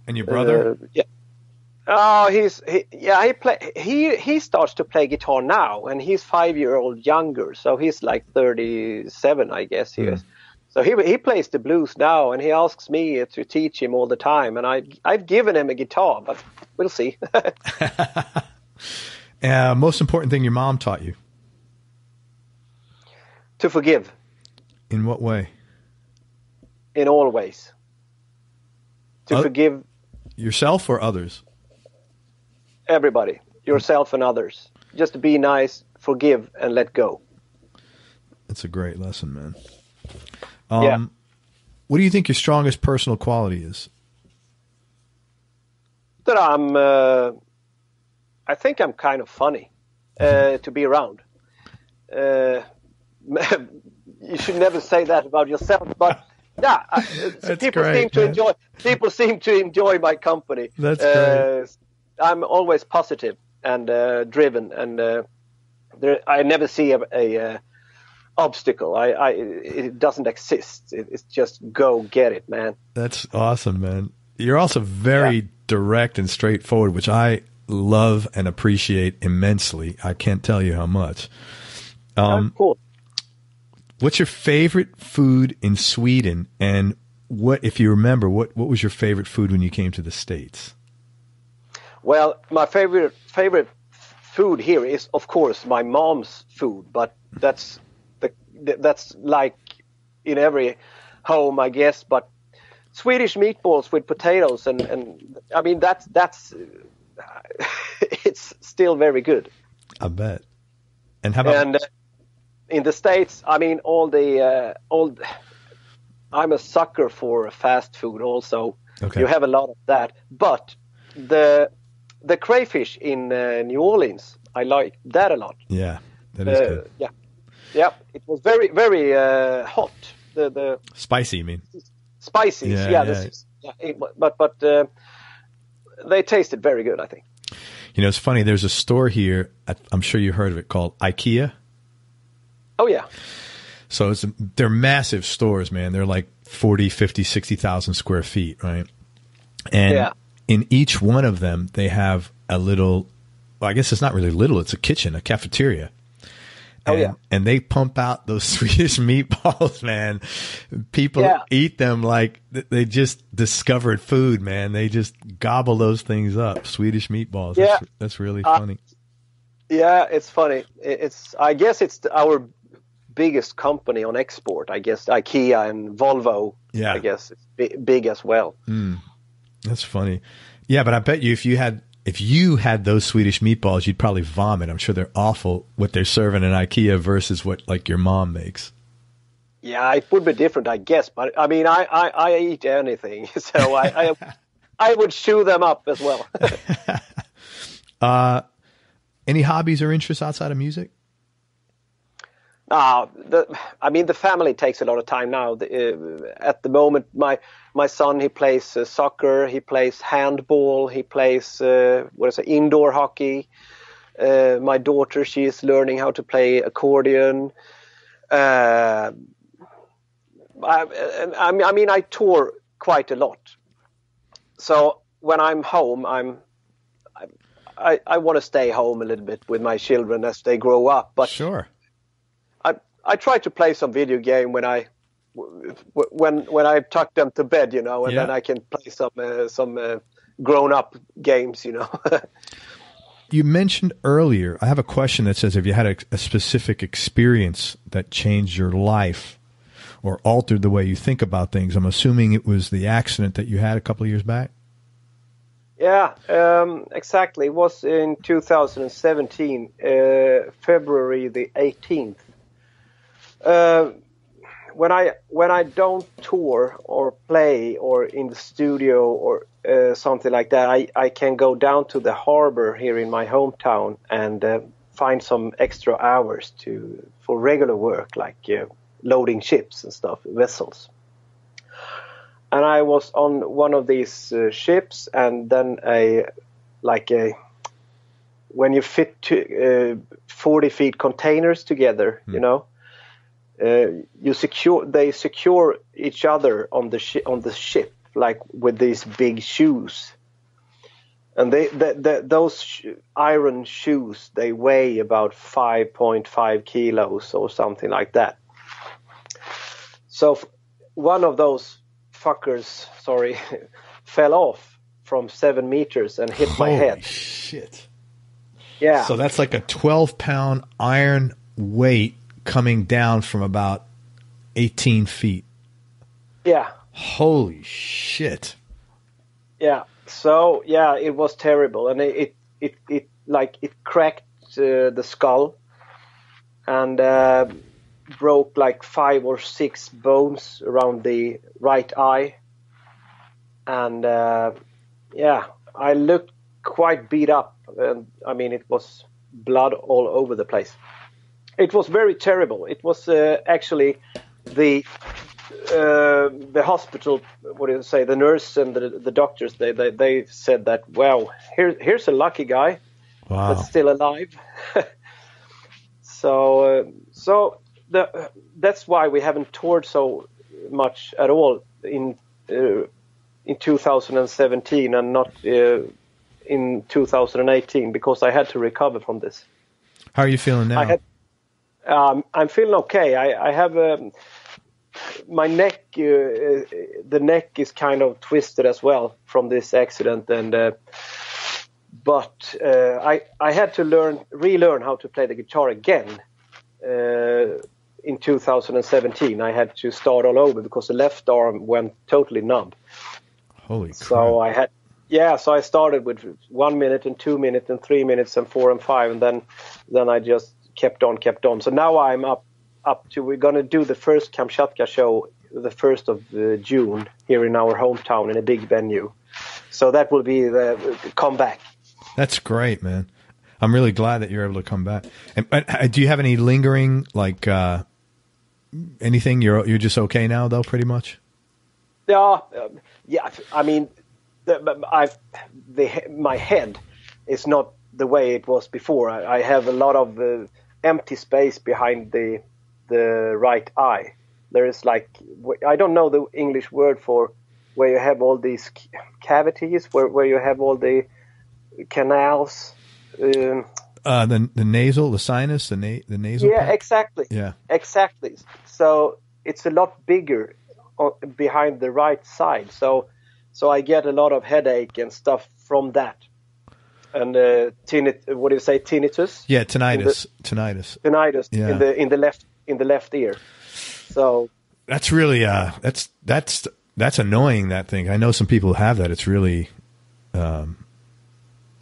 And your brother? Yeah. Oh, he starts to play guitar now, and he's 5 years old younger, so he's like 37, I guess he is. So he plays the blues now, and he asks me to teach him all the time, and I've given him a guitar, but we'll see. Most important thing your mom taught you? To forgive. In what way? In all ways. To forgive yourself or others? Everybody, yourself and others. Just be nice, forgive, and let go. That's a great lesson, man. What do you think your strongest personal quality is? That I think I'm kind of funny to be around. You should never say that about yourself, but Yeah, That's people great, seem to man. enjoy. People seem to enjoy my company. That's great. I'm always positive and driven, and I never see a obstacle. It doesn't exist. It's just go get it, man. That's awesome, man. You're also very direct and straightforward, which I love and appreciate immensely. I can't tell you how much. Cool. What's your favorite food in Sweden? And what, if you remember, what was your favorite food when you came to the States? Well, my favorite food here is, of course, my mom's food, but that's like in every home, I guess. But Swedish meatballs with potatoes, and I mean that's it's still very good. I bet. And how about in the States, I mean, I'm a sucker for fast food also. Okay. You have a lot of that. But the crayfish in New Orleans, I like that a lot. Yeah, that is good. Yeah. It was very, very hot. The Spicy, you mean? Spicy. Yeah. But they tasted very good, I think. You know, it's funny. There's a store here, I'm sure you heard of it, called IKEA. Oh, yeah. So they're massive stores, man. They're like 40, 50, 60,000 square feet, right? And in each one of them, they have a little, well, I guess it's not really little. It's a kitchen, a cafeteria. And they pump out those Swedish meatballs, man. People eat them like they just discovered food, man. They just gobble those things up. Swedish meatballs. Yeah. That's really funny. Yeah, it's funny. I guess it's our biggest company on export. I guess IKEA and Volvo. Yeah. I guess it's big as well. That's funny. Yeah, but I bet you if you had those Swedish meatballs, you'd probably vomit. I'm sure they're awful what they're serving in IKEA versus what like your mom makes. Yeah, it would be different, I guess. But I mean, I eat anything, so I would chew them up as well. Any hobbies or interests outside of music? The family takes a lot of time now. At the moment, my son, he plays soccer, he plays handball, he plays indoor hockey. My daughter, she is learning how to play accordion. I tour quite a lot. So when I'm home, I want to stay home a little bit with my children as they grow up. But sure. I try to play some video game when I tuck them to bed, and then I can play some grown up games, You mentioned earlier, I have a question that says, have you had a specific experience that changed your life or altered the way you think about things? I'm assuming it was the accident that you had a couple of years back. Yeah, exactly. It was in 2017, February the 18th. When I don't tour or play or in the studio or something like that, I can go down to the harbor here in my hometown and find some extra hours for regular work, like loading ships and stuff, vessels. And I was on one of these ships, and then when you fit 40 feet containers together, they secure each other on the ship, like with these big shoes, and those iron shoes, they weigh about 5.5 kilos or something like that. So one of those fuckers, fell off from 7 meters and hit my head. Holy shit! Yeah. So that's like a 12-pound iron weight coming down from about 18 feet. Yeah. Holy shit. Yeah. So, yeah, it was terrible. And it cracked the skull and broke like 5 or 6 bones around the right eye. And, I looked quite beat up. And, it was blood all over the place. It was very terrible. It was actually the the hospital, what do you say, the nurse and the doctors, they said that, wow, here's a lucky guy. Wow. That's still alive. So that's why we haven't toured so much at all in 2017 and not in 2018, because I had to recover from this. How are you feeling now? I'm feeling okay. I have my neck. The neck is kind of twisted as well from this accident, and but I had to relearn how to play the guitar again in 2017. I had to start all over because the left arm went totally numb. Holy crap. So I started with 1 minute and 2 minutes and 3 minutes and 4 and 5, and then I just kept on. So now I'm up to, we're going to do the first Kamchatka show the 1st of June here in our hometown in a big venue. So that will be the comeback. That's great, man. I'm really glad that you're able to come back. And do you have any lingering, like anything? You're just okay now, though, pretty much. Yeah. I mean, my head is not the way it was before. I have a lot of empty space behind the right eye. There is like, I don't know the English word for where you have all these cavities, where you have all the canals. The nasal, the sinus, the nasal. Yeah, part? exactly. Yeah, exactly. So it's a lot bigger behind the right side. So I get a lot of headache and stuff from that. And what do you say, tinnitus? Yeah, tinnitus. Tinnitus yeah. in the left ear. So that's really that's annoying, that thing. I know some people who have that. It's really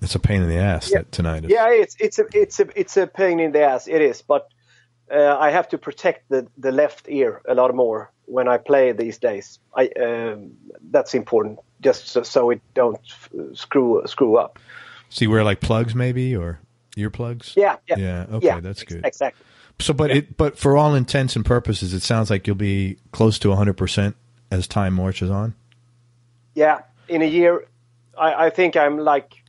it's a pain in the ass, that tinnitus. Yeah, it's a pain in the ass. It is, but I have to protect the left ear a lot more when I play these days. That's important, just so it don't screw up. So you wear like plugs, maybe, or earplugs? Yeah. Okay, that's good. Exactly. So, but for all intents and purposes, it sounds like you'll be close to 100% as time marches on. Yeah, in a year, I think I'm like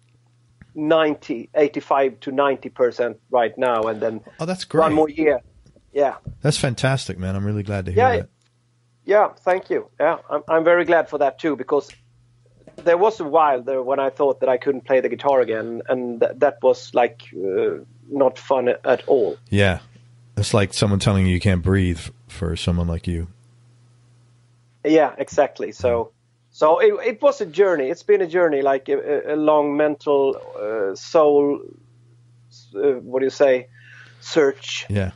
85 to 90% right now, and then that's great. One more year. Yeah, that's fantastic, man. I'm really glad to hear that. Yeah, thank you. Yeah, I'm very glad for that too, because there was a while there when I thought that I couldn't play the guitar again, and that was like not fun at all. Yeah, it's like someone telling you can't breathe for someone like you. Yeah, exactly. So it was a journey. It's been a journey, like a long mental soul. What do you say? Search. Yeah.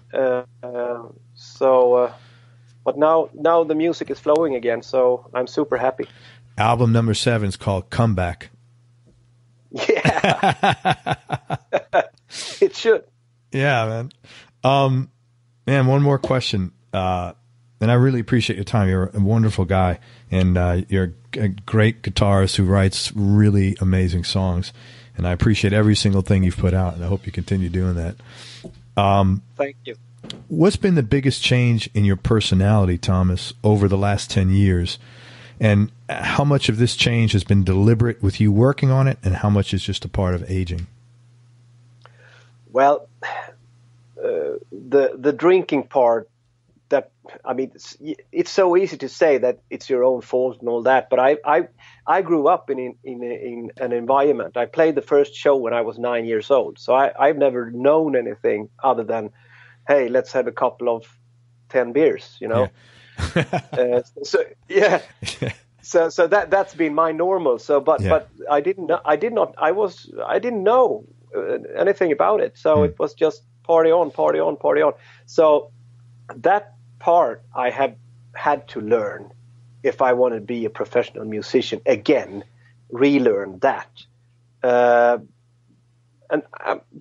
But now the music is flowing again, so I'm super happy. Album number 7 is called Comeback. Yeah. It should. Yeah, man. Man, one more question. And I really appreciate your time. You're a wonderful guy, and you're a great guitarist who writes really amazing songs. And I appreciate every single thing you've put out, and I hope you continue doing that. Thank you. What's been the biggest change in your personality, Thomas, over the last 10 years? And how much of this change has been deliberate with you working on it, and how much is just a part of aging? Well, the drinking part, that, I mean, it's so easy to say that it's your own fault and all that, but I grew up in an environment. I played the first show when I was 9 years old, so I've never known anything other than, hey, let's have a couple of 10 beers, you know. Yeah. So that's been my normal. So, but I didn't know anything about it. So it was just party on. So that part I have had to learn if I want to be a professional musician again, relearn that. But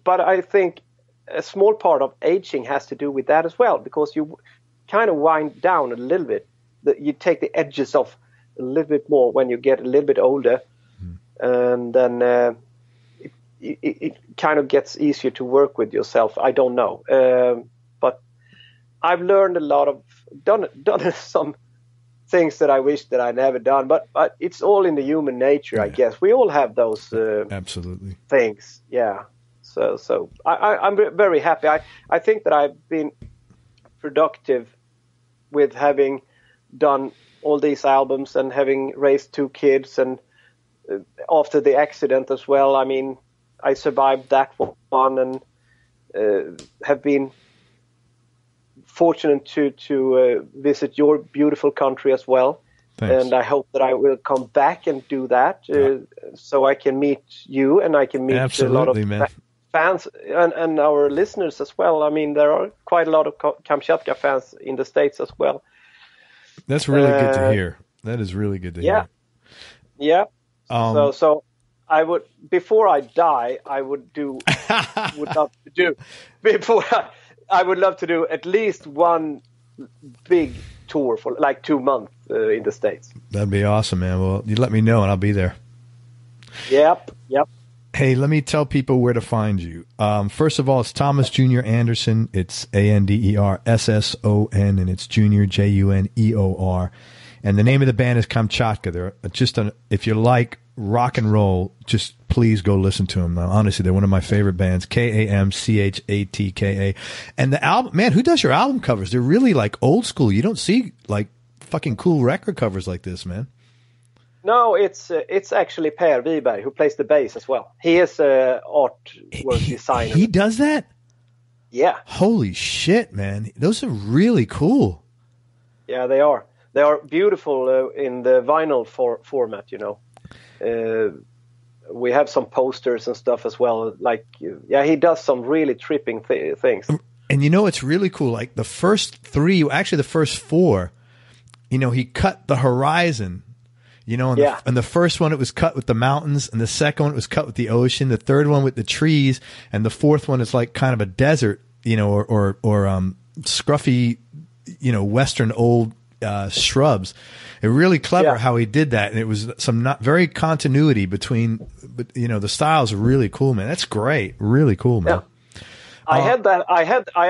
I think a small part of aging has to do with that as well, because you kind of wind down a little bit. You take the edges off a little bit more when you get a little bit older, and then it kind of gets easier to work with yourself. I don't know, but I've learned a lot of done some things that I wish that I never done. But it's all in the human nature, I guess. We all have those absolutely things. Yeah. So I'm very happy. I think that I've been productive with having done all these albums and having raised 2 kids, and after the accident as well. I mean, I survived that one, and have been fortunate to visit your beautiful country as well. Thanks. And I hope that I will come back and do that, so I can meet you and I can meet a lot of fans and our listeners as well. I mean, there are quite a lot of Kamchatka fans in the States as well. That's really good to hear. That is really good to hear. Yeah. So I would, before I die, I would love to do at least one big tour for like 2 months in the States. That'd be awesome, man. Well, you let me know and I'll be there. Yep. Hey, let me tell people where to find you. First of all, it's Thomas Juneor Andersson. It's ANDERSSON, and it's Junior JUNEOR. And the name of the band is Kamchatka. They're if you like rock and roll, just please go listen to them. Honestly, they're one of my favorite bands. KAMCHATKA. And the album, man, who does your album covers? They're really like old school. You don't see like fucking cool record covers like this, man. No, it's actually Per Wiberg who plays the bass as well. He is an artwork designer. He does that? Yeah. Holy shit, man. Those are really cool. Yeah, they are. They are beautiful in the vinyl format, you know. We have some posters and stuff as well. Like, he does some really tripping things. And you know, it's really cool. Like the first 3, actually the first 4, you know, he cut the horizon. You know, and the first one, it was cut with the mountains, and the second one, it was cut with the ocean, the third one with the trees, and the fourth one is like kind of a desert, you know, or scruffy, you know, Western old shrubs. It really clever how he did that, and it was some not very continuity between, but you know, the styles are really cool, man. That's great, really cool, man. Yeah. I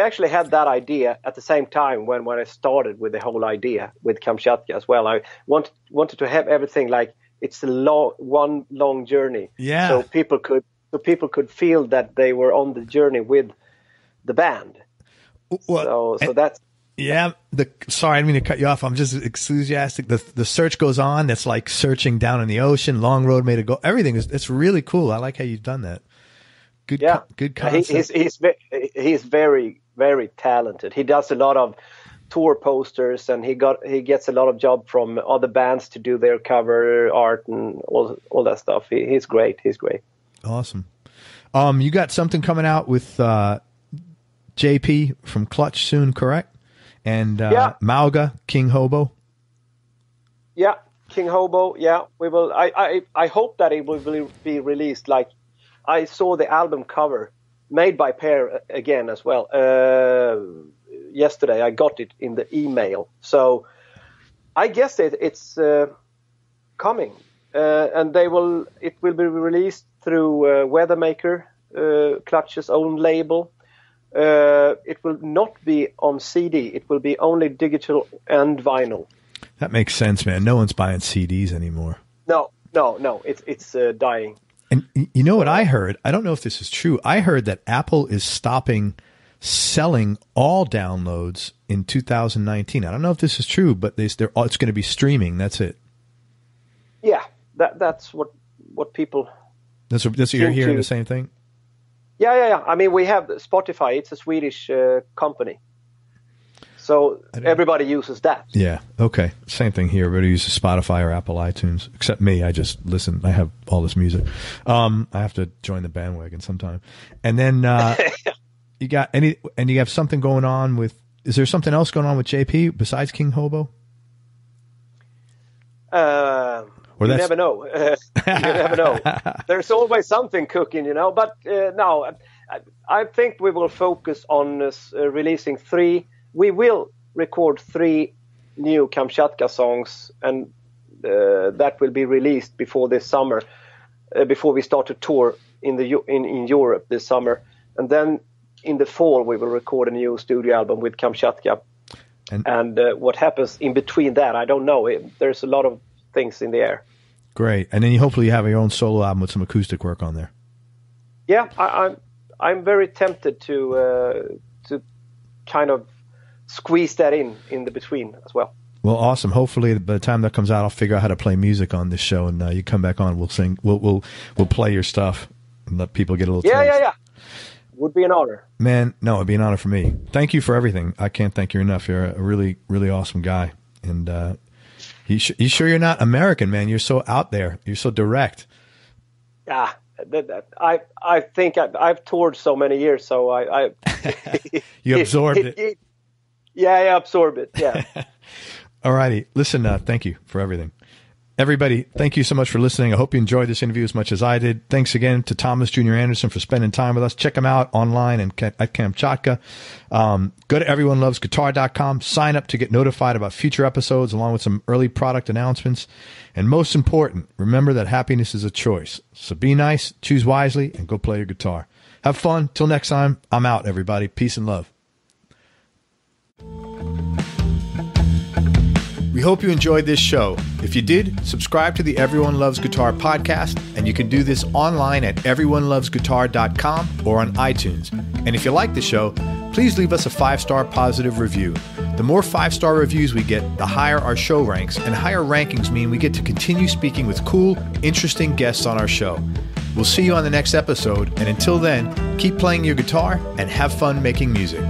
actually had that idea at the same time when I started with the whole idea with Kamchatka as well. I wanted to have everything like it's one long journey. Yeah. So people could feel that they were on the journey with the band. Well, so that's. Yeah. Sorry, I didn't mean to cut you off. I'm just enthusiastic. The search goes on. That's like searching down in the ocean. Long road made to go. Everything it's really cool. I like how you've done that. Good concept. He's very, very talented. He does a lot of tour posters, and he gets a lot of job from other bands to do their cover art and all that stuff. He's great. Awesome. You got something coming out with JP from Clutch soon, correct? And Mauga, King Hobo. Yeah, King Hobo. Yeah, we will. I hope that it will be released like. I saw the album cover made by Per again as well. Yesterday I got it in the email. So I guess it's coming. And it will be released through Weathermaker, Clutch's own label. It will not be on CD. It will be only digital and vinyl. That makes sense, man. No one's buying CDs anymore. No. It's dying. And you know what I heard? I don't know if this is true. I heard that Apple is stopping selling all downloads in 2019. I don't know if this is true, but it's going to be streaming. That's it. Yeah, that's what people. That's what you're hearing. The same thing. Yeah. I mean, we have Spotify. It's a Swedish company. So everybody uses that. Yeah. Okay. Same thing here. Everybody uses Spotify or Apple iTunes, except me. I just listen. I have all this music. I have to join the bandwagon sometime. And then you have something going on with. Is there something else going on with JP besides King Hobo? You never know. You never know. There's always something cooking, you know. But no, I think we will focus on releasing 3. We will record 3 new Kamchatka songs, and that will be released before this summer, before we start to tour in Europe this summer. And then in the fall, we will record a new studio album with Kamchatka. And what happens in between that, I don't know. There's a lot of things in the air. Great. And then you hopefully have your own solo album with some acoustic work on there. Yeah, I'm very tempted to kind of squeeze that in the between as well. Well, awesome. Hopefully, by the time that comes out, I'll figure out how to play music on this show, and you come back on. We'll sing. We'll play your stuff and let people get a little. taste. Yeah. Would be an honor. Man, no, it'd be an honor for me. Thank you for everything. I can't thank you enough. You're a really, really awesome guy, and you sure you're not American, man? You're so out there. You're so direct. Yeah, I think I've toured so many years, so I you absorbed it. Yeah, I absorbed it. Yeah. All righty. Listen, thank you for everything. Everybody, thank you so much for listening. I hope you enjoyed this interview as much as I did. Thanks again to Thomas Juneor Andersson for spending time with us. Check him out online and at Kamchatka. Go to everyonelovesguitar.com. Sign up to get notified about future episodes along with some early product announcements. And most important, remember that happiness is a choice. So be nice, choose wisely, and go play your guitar. Have fun. Till next time, I'm out, everybody. Peace and love. We hope you enjoyed this show. If you did, subscribe to the Everyone Loves Guitar podcast, and you can do this online at everyonelovesguitar.com or on iTunes. And if you like the show, please leave us a 5-star positive review. The more 5-star reviews we get, the higher our show ranks, and higher rankings mean we get to continue speaking with cool, interesting guests on our show. We'll see you on the next episode, and until then, keep playing your guitar and have fun making music.